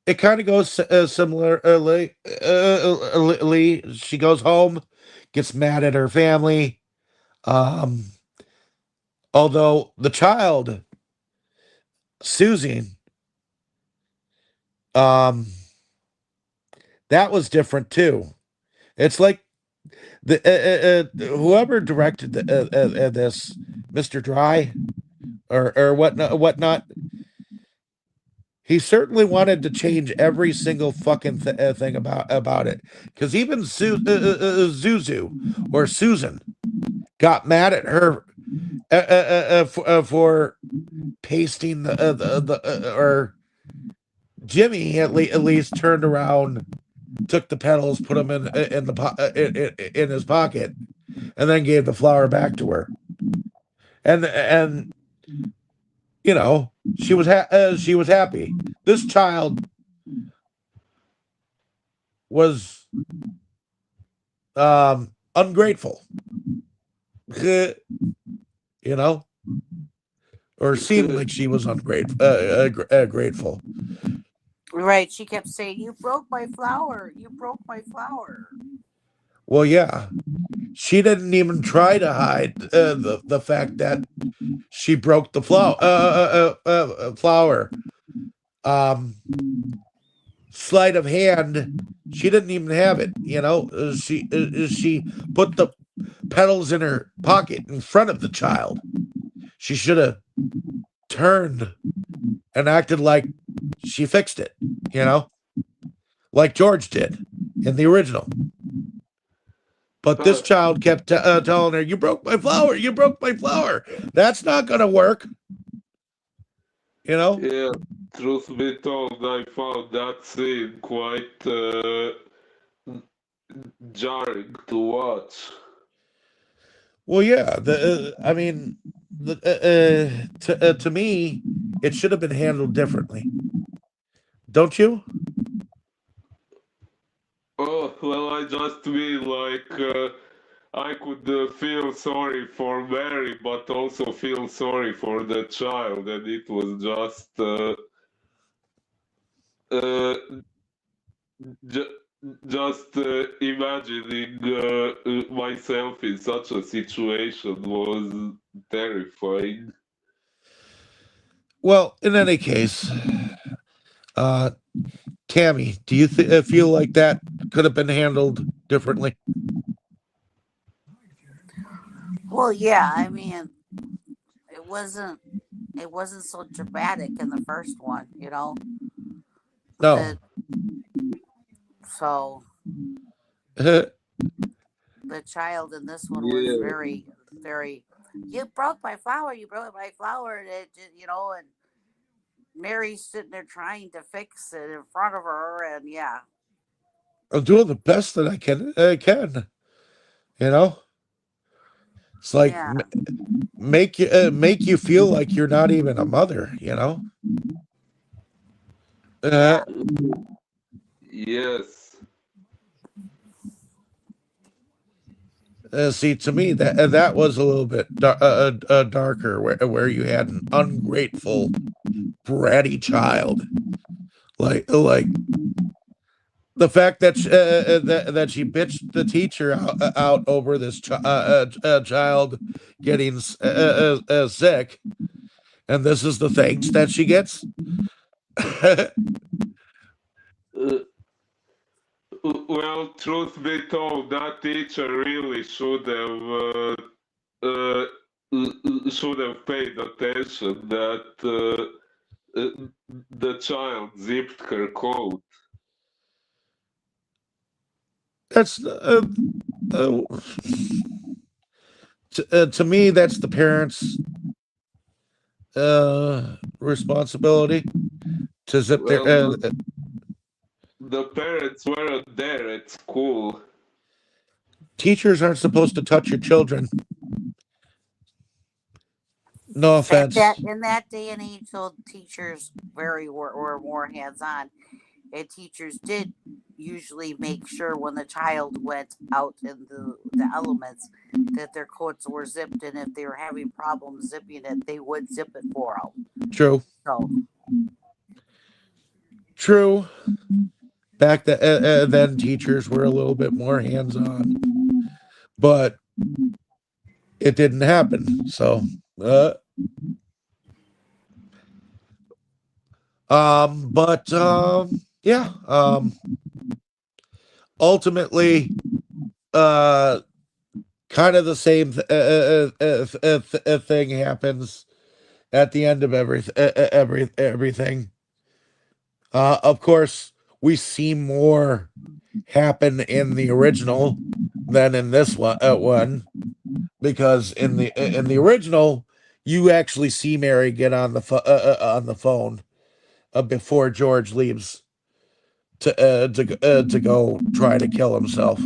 it kind of goes similarly. She goes home, gets mad at her family. Um, although the child, Susan, um, that was different too. It's like the whoever directed this, Mr. Dry, or whatnot. He certainly wanted to change every single fucking thing about it, because even Zuzu or Susan got mad at her for pasting or Jimmy at least turned around, took the petals, put them in his pocket, and then gave the flower back to her. And you know, she was happy. This child was ungrateful, you know, or seemed like she was ungrateful, grateful. Right. She kept saying, "You broke my flower. You broke my flower." Well, yeah, she didn't even try to hide the fact that she broke the flower. Sleight of hand. She didn't even have it. You know, she put the petals in her pocket in front of the child. She should have turned and acted like she fixed it. You know, like George did in the original. But this child kept telling her, "You broke my flower. You broke my flower." That's not going to work. You know? Yeah, truth be told, I found that scene quite jarring to watch. Well, yeah. I mean, to me, it should have been handled differently. Don't you? Oh, well, I just mean like I could feel sorry for Mary, but also feel sorry for the child, and it was just uh, ju- just imagining myself in such a situation was terrifying. Well, in any case, uh, Tammy, do you feel like that could have been handled differently? Well, yeah. I mean, it wasn't. It wasn't so dramatic in the first one. No. The so the child in this one was Yeah. very, very. You broke my flower. You broke my flower. And and Mary's sitting there trying to fix it in front of her, and yeah. I'm doing the best that I can. You know, it's like Yeah. make you feel like you're not even a mother. You know. Yeah. Yes. See, to me that was a little bit darker, where you had an ungrateful, bratty child, like the fact that that she bitched the teacher out over this child getting sick, and this is the thanks that she gets. Uh, Well, truth be told, that teacher really uh, should have paid attention that the child zipped her coat. That's uh, to me, that's the parents' responsibility to zip their. Well, the parents weren't there at school. Teachers aren't supposed to touch your children. No offense. In that day and age, though, teachers were more hands on, and teachers did usually make sure when the child went out in the elements that their coats were zipped, and if they were having problems zipping it, they would zip it for them. True. So True. Back then, teachers were a little bit more hands on, but it didn't happen. So, yeah. Ultimately, kind of the same thing happens at the end of everything. Of course, we see more happen in the original than in this one, because in the original, you actually see Mary get on the phone before George leaves to go try to kill himself.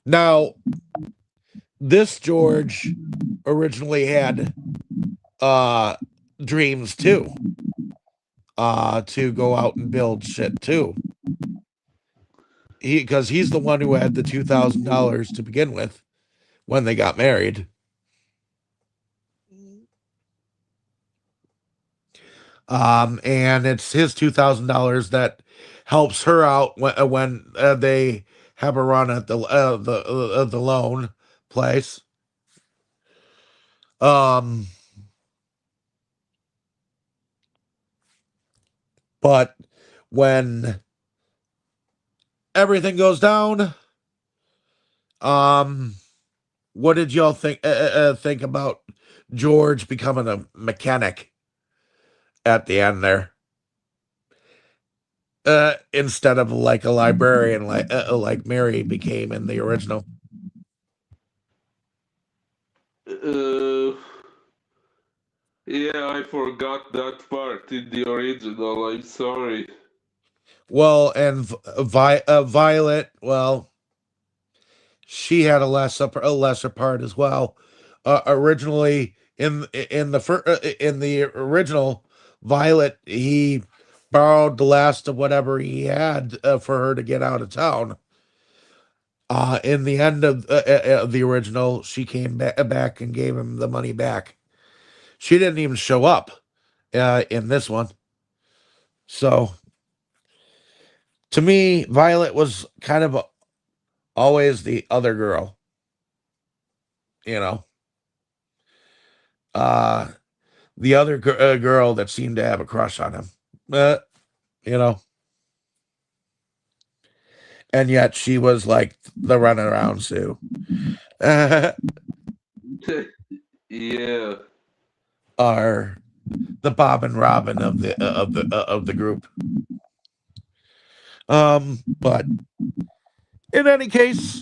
Now, this George originally had dreams too, to go out and build shit too. Because he's the one who had the $2,000 to begin with when they got married. And it's his $2,000 that helps her out when they have a run at the loan place. But when everything goes down, what did y'all think about George becoming a mechanic at the end there? Instead of like a librarian, like Mary became in the original. Yeah, I forgot that part in the original. I'm sorry. Well, and Violet, well, she had a lesser part as well. Originally, in the original, Violet, he borrowed the last of whatever he had for her to get out of town. In the end of the original, she came back and gave him the money back. She didn't even show up in this one. So, to me, Violet was kind of always the other girl. You know, the other girl that seemed to have a crush on him. You know, and yet she was like the runaround Sue. Yeah. Are the Bob and Robin of the group. But in any case,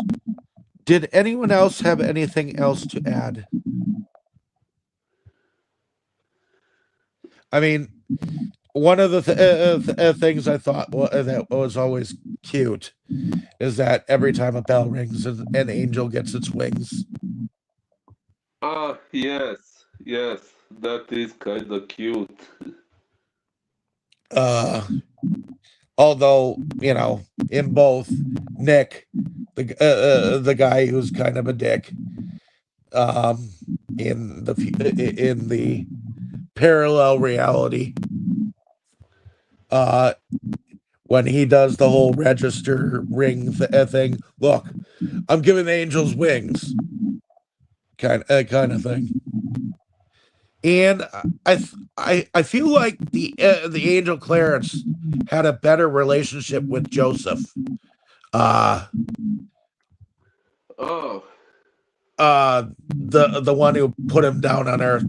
did anyone else have anything else to add? I mean, one of the things I thought that was always cute is that every time a bell rings, an angel gets its wings. Yes, that is kind of cute. Although, you know, in both, Nick, the guy who's kind of a dick, in the parallel reality, when he does the whole register ring thing, look, I'm giving the angels wings, kind of thing. And I feel like the angel Clarence had a better relationship with Joseph. Uh Oh, the one who put him down on earth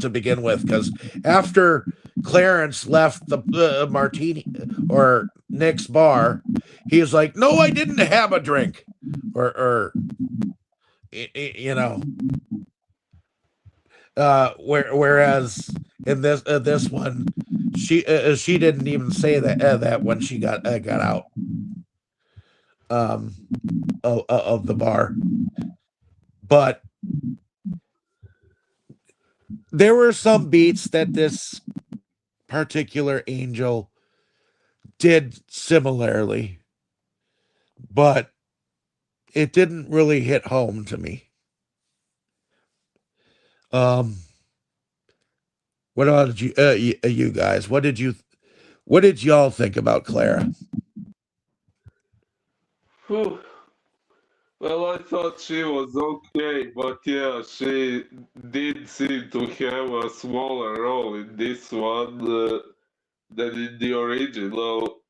to begin with, because after Clarence left the martini or Nick's bar, he was like, no, I didn't have a drink, or you know, whereas in this one, she didn't even say that when she got out um of the bar. But there were some beats that this particular angel did similarly, but it didn't really hit home to me. Um, what about you guys? What did y'all think about Clara? phew. Well, I thought she was okay, but yeah, she did seem to have a smaller role in this one than in the original.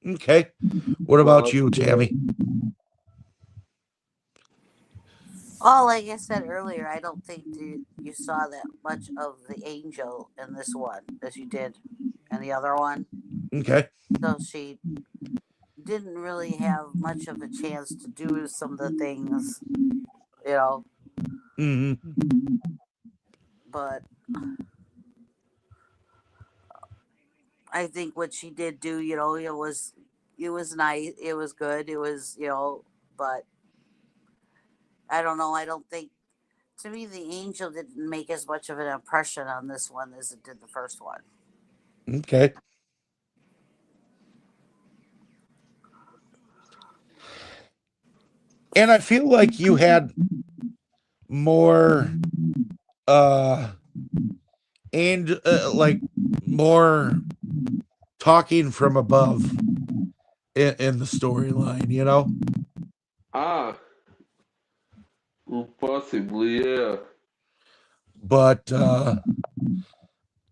Okay, what about But you, Tammy? Oh, like I said earlier, I don't think you saw that much of the angel in this one as you did in the other one. Okay. So she didn't really have much of a chance to do some of the things, you know. Hmm. But I think what she did do, it was nice, it was good, it was, but I don't know. I don't think to me the angel didn't make as much of an impression on this one as it did the first one. Okay. And I feel like you had more uh and like more talking from above in the storyline, you know? ah, possibly, yeah. But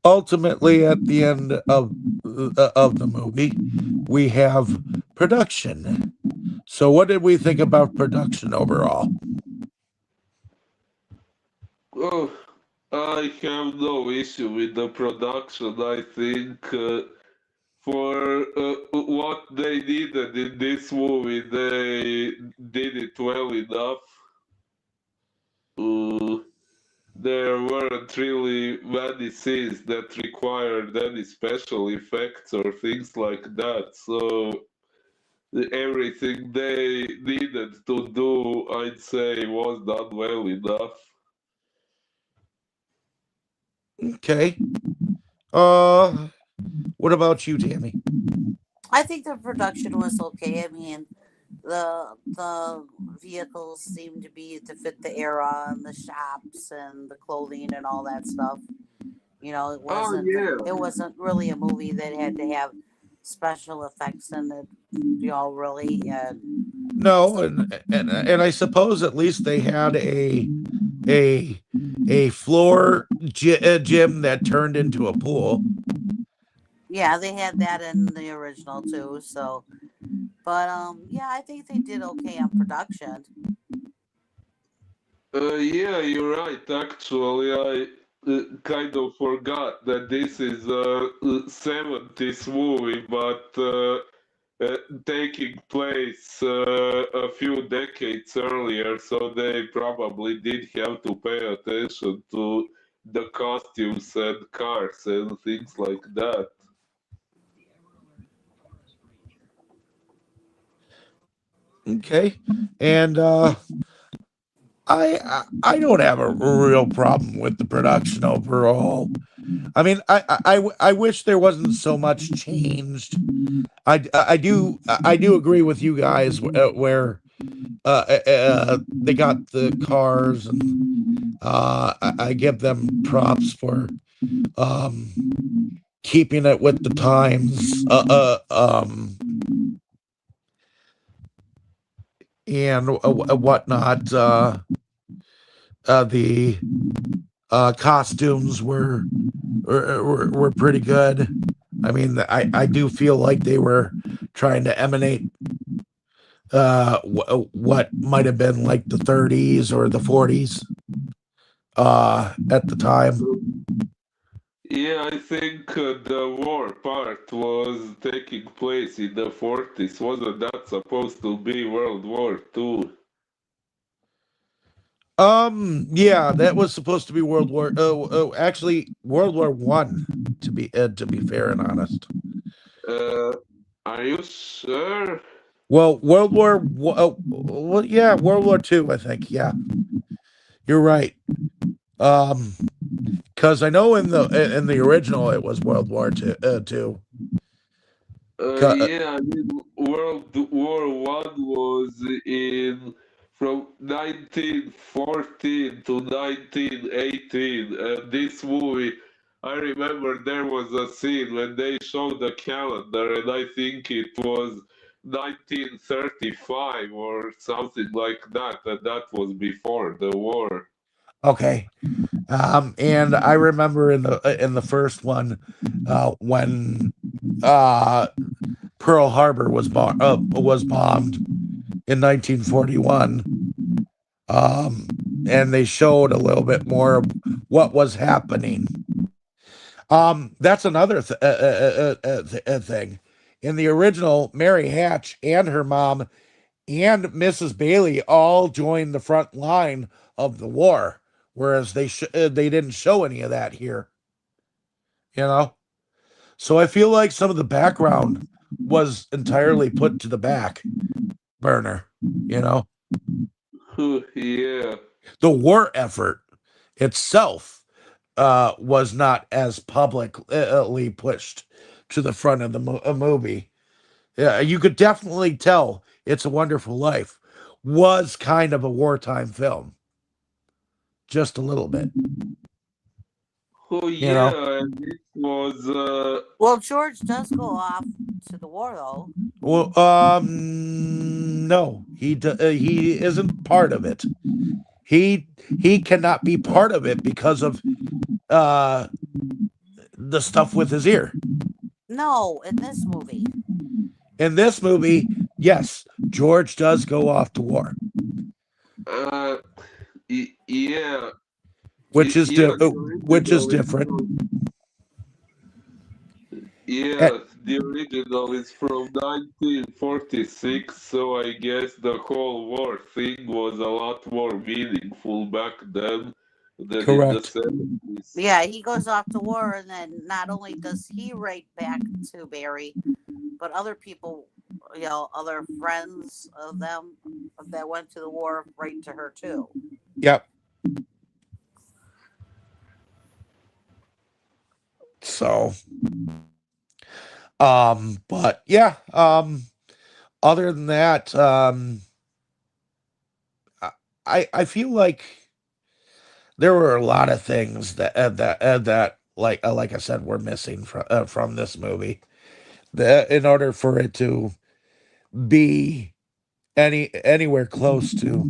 ultimately at the end of the movie, we have production. So what did we think about production overall? Oh, I have no issue with the production. I think for what they needed in this movie, they did it well enough. Uh, there weren't really many scenes that required any special effects or things like that. So everything they needed to do, I'd say, was done well enough. Okay. Uh what about you, Tammy? I think the production was okay. I mean, the vehicles seemed to be to fit the era and the shops and the clothing and all that stuff. Oh yeah. It wasn't really a movie that had to have special effects in it, really. And No, and I suppose at least they had a floor gym that turned into a pool. yeah, they had that in the original too. So, but yeah, I think they did okay on production. Yeah, you're right. Actually, I kind of forgot that this is a 70s movie, but taking place a few decades earlier, so they probably did have to pay attention to the costumes and cars and things like that. Okay. And I don't have a real problem with the production overall. I mean, I wish there wasn't so much changed. I do agree with you guys where they got the cars, and I give them props for um keeping it with the times, and whatnot. The costumes were pretty good. I mean, I do feel like they were trying to emanate what might have been like the 30s or the 40s at the time. Yeah, I think the war part was taking place in the 40s. Wasn't that supposed to be World War II? Yeah, that was supposed to be actually World War One, to be fair and honest. Uh, are you sure? Well, well, yeah, World War Two, I think. Yeah, you're right. Um, because I know in the original it was World War Two. Yeah, I mean, World War One was in from 1914 to 1918, and this movie, I remember there was a scene when they showed the calendar, and I think it was 1935 or something like that, and that was before the war. Okay. And I remember in the first one, when uh Pearl Harbor was bombed in 1941. And they showed a little bit more of what was happening. That's another thing. In the original, Mary Hatch and her mom and Mrs. Bailey all joined the front line of the war, whereas they didn't show any of that here. You know, so I feel like some of the background was entirely put to the back burner. You know, Yeah. the war effort itself was not as publicly pushed to the front of the movie. Yeah, you could definitely tell It's a Wonderful Life was kind of a wartime film, just a little bit. Oh You know, yeah, and it was Well, George does go off to the war, though. well, no, he isn't part of it. He cannot be part of it because of uh the stuff with his ear. No, in this movie. In this movie, yes, George does go off to war, uh yeah. which is Yeah, the which is original is different. yeah, the original is from 1946, so I guess the whole war thing was a lot more meaningful back then than in the Correct. 70s. Yeah, he goes off to war, and then not only does he write back to Barry, but other people, other friends of them that went to the war write to her too. Yep. So, but yeah, other than that, I feel like there were a lot of things that like I said were missing from this movie. In order for it to be anywhere close to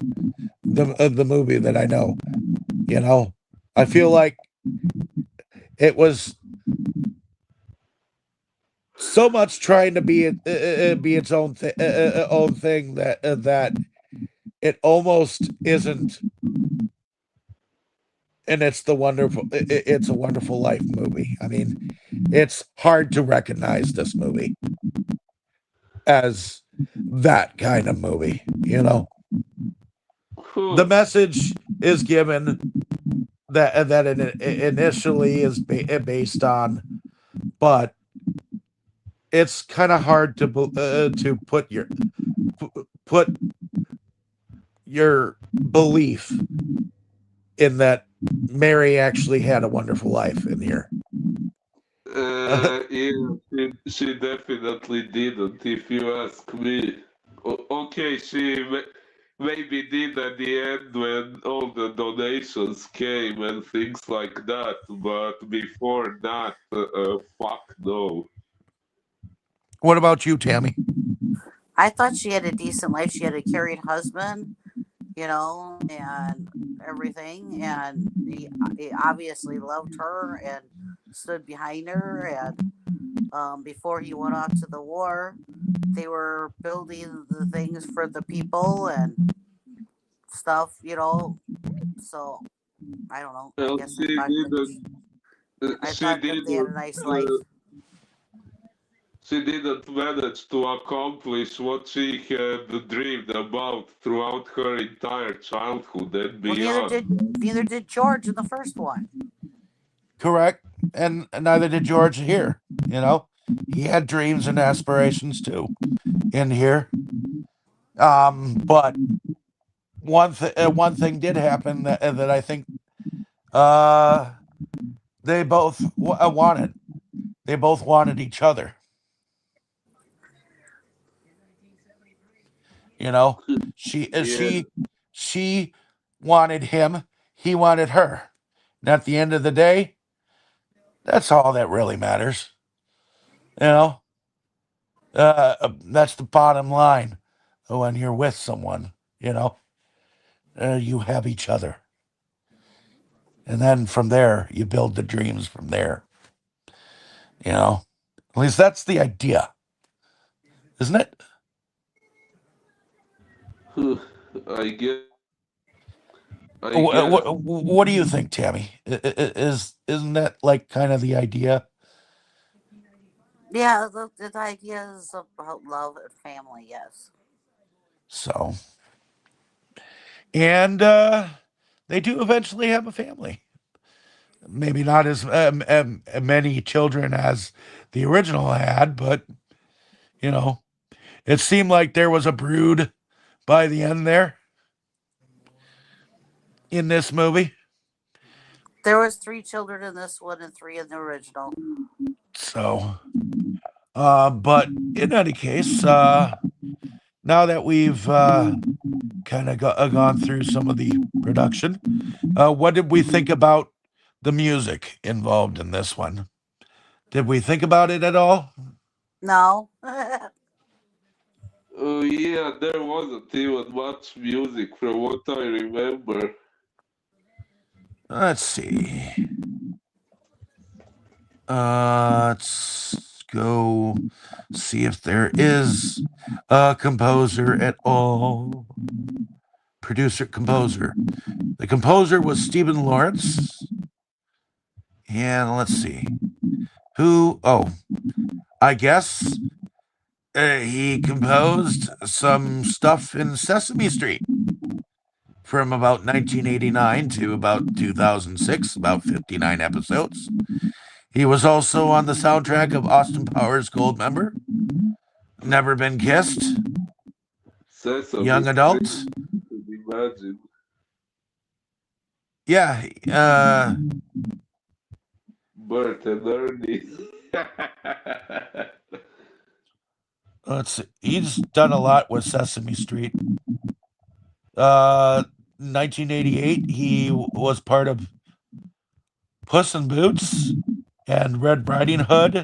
the movie that I know, I feel like it was so much trying to be its own thing that it almost isn't. And it's it's a Wonderful Life movie. I mean, it's hard to recognize this movie as that kind of movie. The message is given that it initially is based on, but it's kind of hard to put your belief in that Mary actually had a wonderful life in here. Yeah, she definitely didn't, if you ask me. Okay, she maybe did at the end when all the donations came and things like that, but before that, fuck no. What about you, Tammy? I thought she had a decent life. She had a carried husband, and everything. And he obviously loved her and stood behind her. And before he went off to the war, they were building the things for the people and stuff. So I don't know. I Well, guess I she thought that they had a didn't, nice life. uh, she didn't manage to accomplish what she had dreamed about throughout her entire childhood and Well, beyond. neither did George in the first one. Correct. And neither did George here. He had dreams and aspirations too in here. But one thing did happen that I think uh, they both wanted. They both wanted each other. You know, she uh, Yeah. she she wanted him. He wanted her. And at the end of the day, that's all that really matters. You know, that's the bottom line. When you're with someone, you know, you have each other, and then from there you build the dreams from there. You know, at least that's the idea, isn't it? I guess. I What, guess. what do you think, Tammy? Isn't that like kind of the idea? Yeah, the ideas about love and family. Yes. So, and they do eventually have a family. Maybe not as many children as the original had, but you know, it seemed like there was a brood by the end there in this movie. There was 3 children in this one and 3 in the original. So, but in any case, now that we've kind of gone through some of the production, what did we think about the music involved in this one? Did we think about it at all? No. Yeah, there wasn't even much music from what I remember. Let's see. Let's go see if there is a composer at all. Producer, composer. The composer was Stephen Lawrence. And let's see. Oh, I guess he composed some stuff in Sesame Street from about 1989 to about 2006, about 59 episodes. He was also on the soundtrack of Austin Powers Goldmember, Never Been Kissed, Sesame Young Street, Adult. could imagine. Yeah, Bert and Ernie. let's see. He's done a lot with Sesame Street. 1988, he was part of Puss in Boots and Red Riding Hood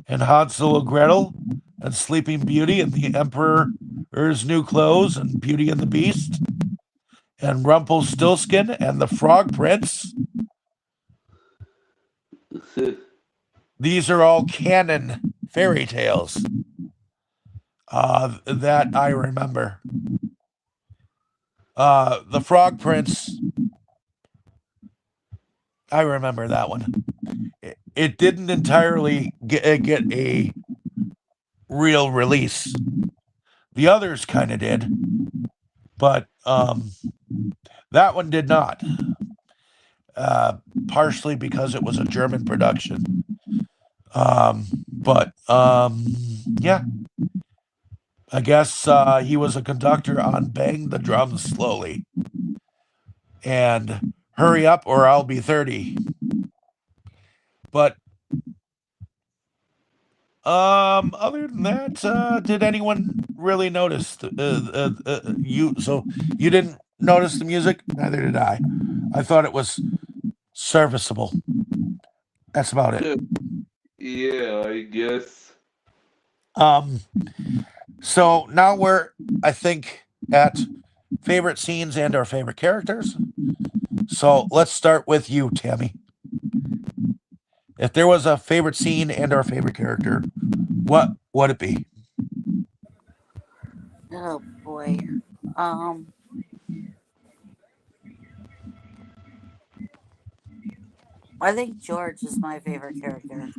and Hansel and Gretel and Sleeping Beauty and the Emperor's New Clothes and Beauty and the Beast and Rumpelstiltskin and the Frog Prince. These are all canon fairy tales that I remember. The Frog Prince, I remember that one. It didn't entirely get a real release. The others kind of did, but that one did not. Partially because it was a German production. But yeah, I guess he was a conductor on Bang the Drums Slowly and Hurry Up or I'll Be 30. But other than that, did anyone really notice you? So you didn't notice the music? Neither did I. I thought it was serviceable. That's about it. Yeah, I guess. So now we're, I think, at favorite scenes and our favorite characters. So let's start with you, Tammy. If there was a favorite scene and our favorite character, what would it be? Oh boy. Um, I think George is my favorite character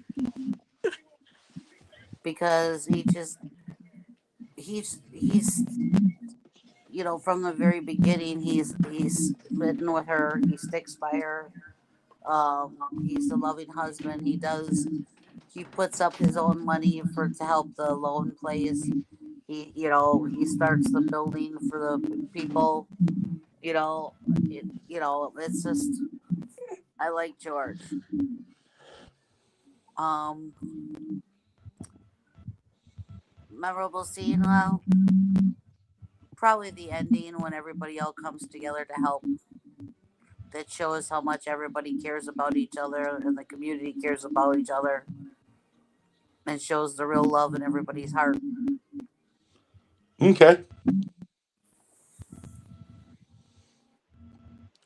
because he's from the very beginning he's been with her. He sticks by her. He's a loving husband. He puts up his own money for to help the loan place. He starts the building for the people. It's just I like George. Um, Memorable scene. Well, probably the ending when everybody all comes together to help. That shows how much everybody cares about each other and the community cares about each other, and shows the real love in everybody's heart. Okay.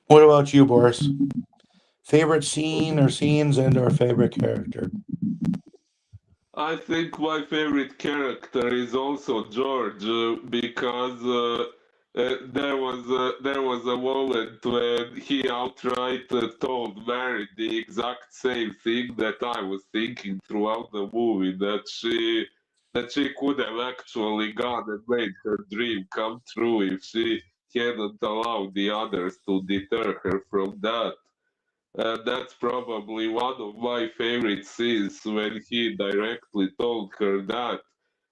What about you, Boris? Favorite scene or scenes and our favorite character? I think my favorite character is also George because there was a moment when he outright told Mary the exact same thing that I was thinking throughout the movie, that she could have actually gone and made her dream come true if she hadn't allowed the others to deter her from that. That's probably one of my favorite scenes when he directly told her that.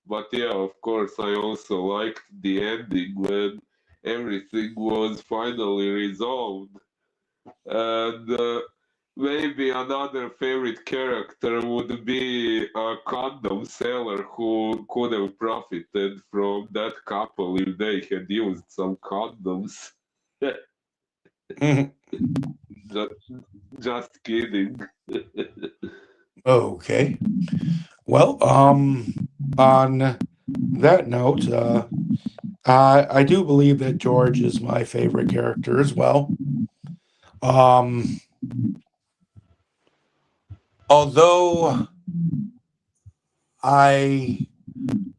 But yeah, of course, I also liked the ending when everything was finally resolved. And maybe another favorite character would be a condom seller who could have profited from that couple if they had used some condoms. Mhm. just, just kidding. Okay. Well, on that note, I do believe that George is my favorite character as well. Um, although I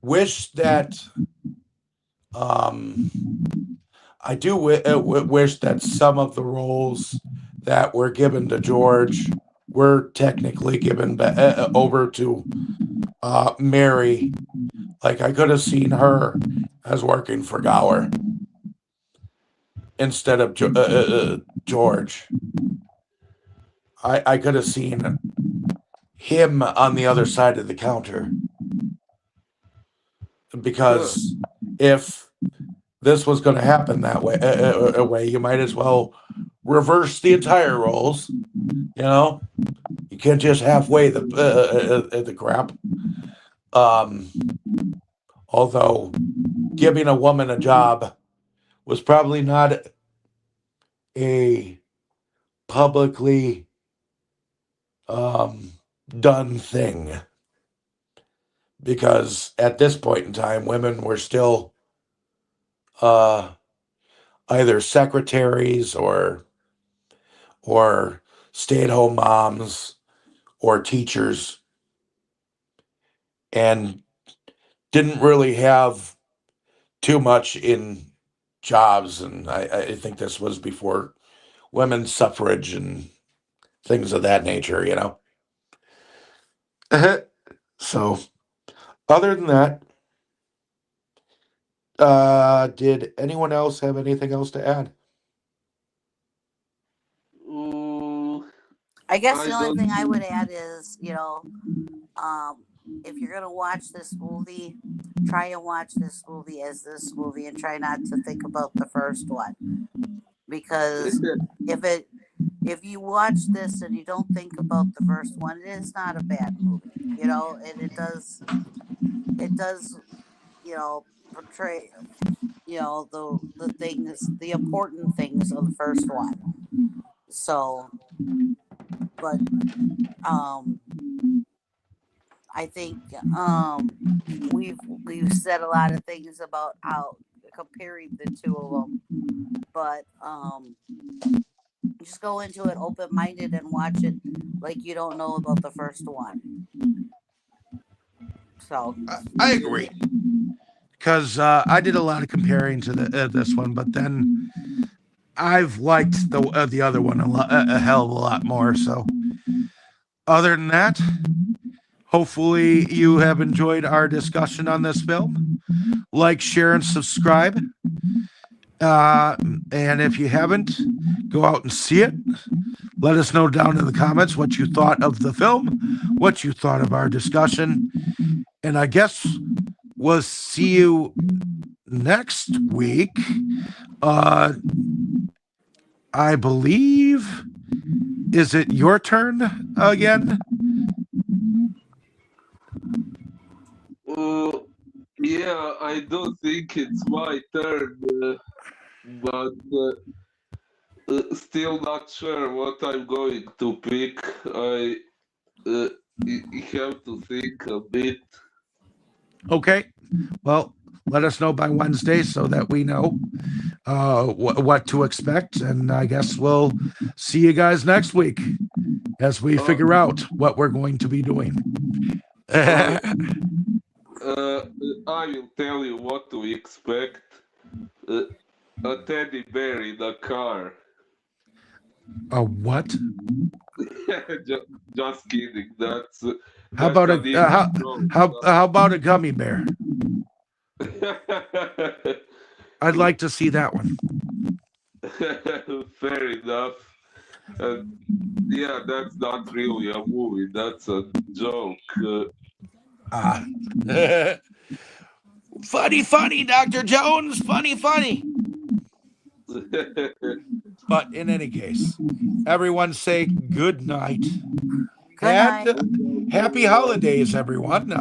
wish that um, I do wish that some of the roles that were given to George were technically given over to Mary. Like I could have seen her as working for Gower instead of George. I could have seen him on the other side of the counter Huh. because if this was going to happen that way, you might as well reverse the entire roles. You know, you can't just halfway the crap. Um, although giving a woman a job was probably not a publicly um, done thing because at this point in time, women were still uh, either secretaries or stay-at-home moms or teachers and didn't really have too much in jobs. And I think this was before women's suffrage and things of that nature, you know. So, other than that, did anyone else have anything else to add? Mm, I guess the I only thing don't. I would add is, um, if you're gonna watch this movie, try and watch this movie as this movie, and try not to think about the first one, because if it if you watch this and you don't think about the first one, it is not a bad movie, and it does portray the things, the important things of the first one. So, but um, I think we've said a lot of things about how comparing the two of them, but just go into it open-minded and watch it like you don't know about the first one. So I agree. Because I did a lot of comparing to this one, but then I've liked the other one a hell of a lot more. So, other than that, hopefully you have enjoyed our discussion on this film. Like, share, and subscribe. And if you haven't, go out and see it. Let us know down in the comments what you thought of the film, what you thought of our discussion. And I guess we'll see you next week. I believe, is it your turn again? Yeah, I don't think it's my turn, but still not sure what I'm going to pick. I have to think a bit. Okay. Well, let us know by Wednesday so that we know what to expect. And I guess we'll see you guys next week as we figure out what we're going to be doing. I will tell you what to expect. A teddy bear in a car. A what? Just kidding. That's How about how about a gummy bear? I'd like to see that one. Fair enough. Yeah, that's not really a movie. That's a joke. Funny, Dr. Jones. Funny. But in any case, everyone say good night. good night. And happy holidays, everyone.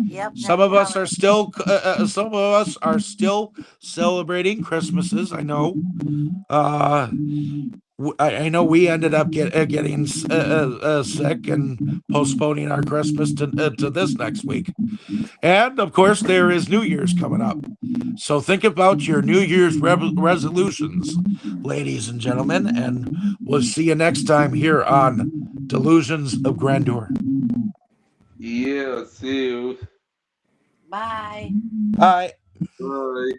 Yep. Some of us are still celebrating Christmases. I know. I know we ended up getting sick and postponing our Christmas to this next week. And of course, there is New Year's coming up. So think about your New Year's resolutions, ladies and gentlemen. And we'll see you next time here on Delusions of Grandeur. Yeah, see you. Bye. Bye. Bye.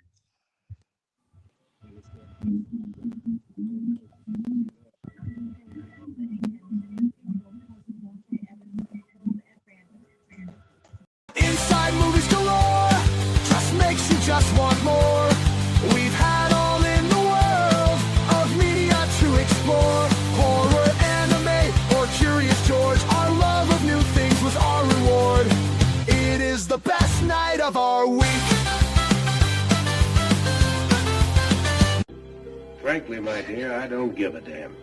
Inside movies galore, just makes you just want more. We've had all in the world of media to explore. Horror, anime, or Curious George. Our love of new things was our reward. It is the best night of our week. Frankly, my dear, I don't give a damn.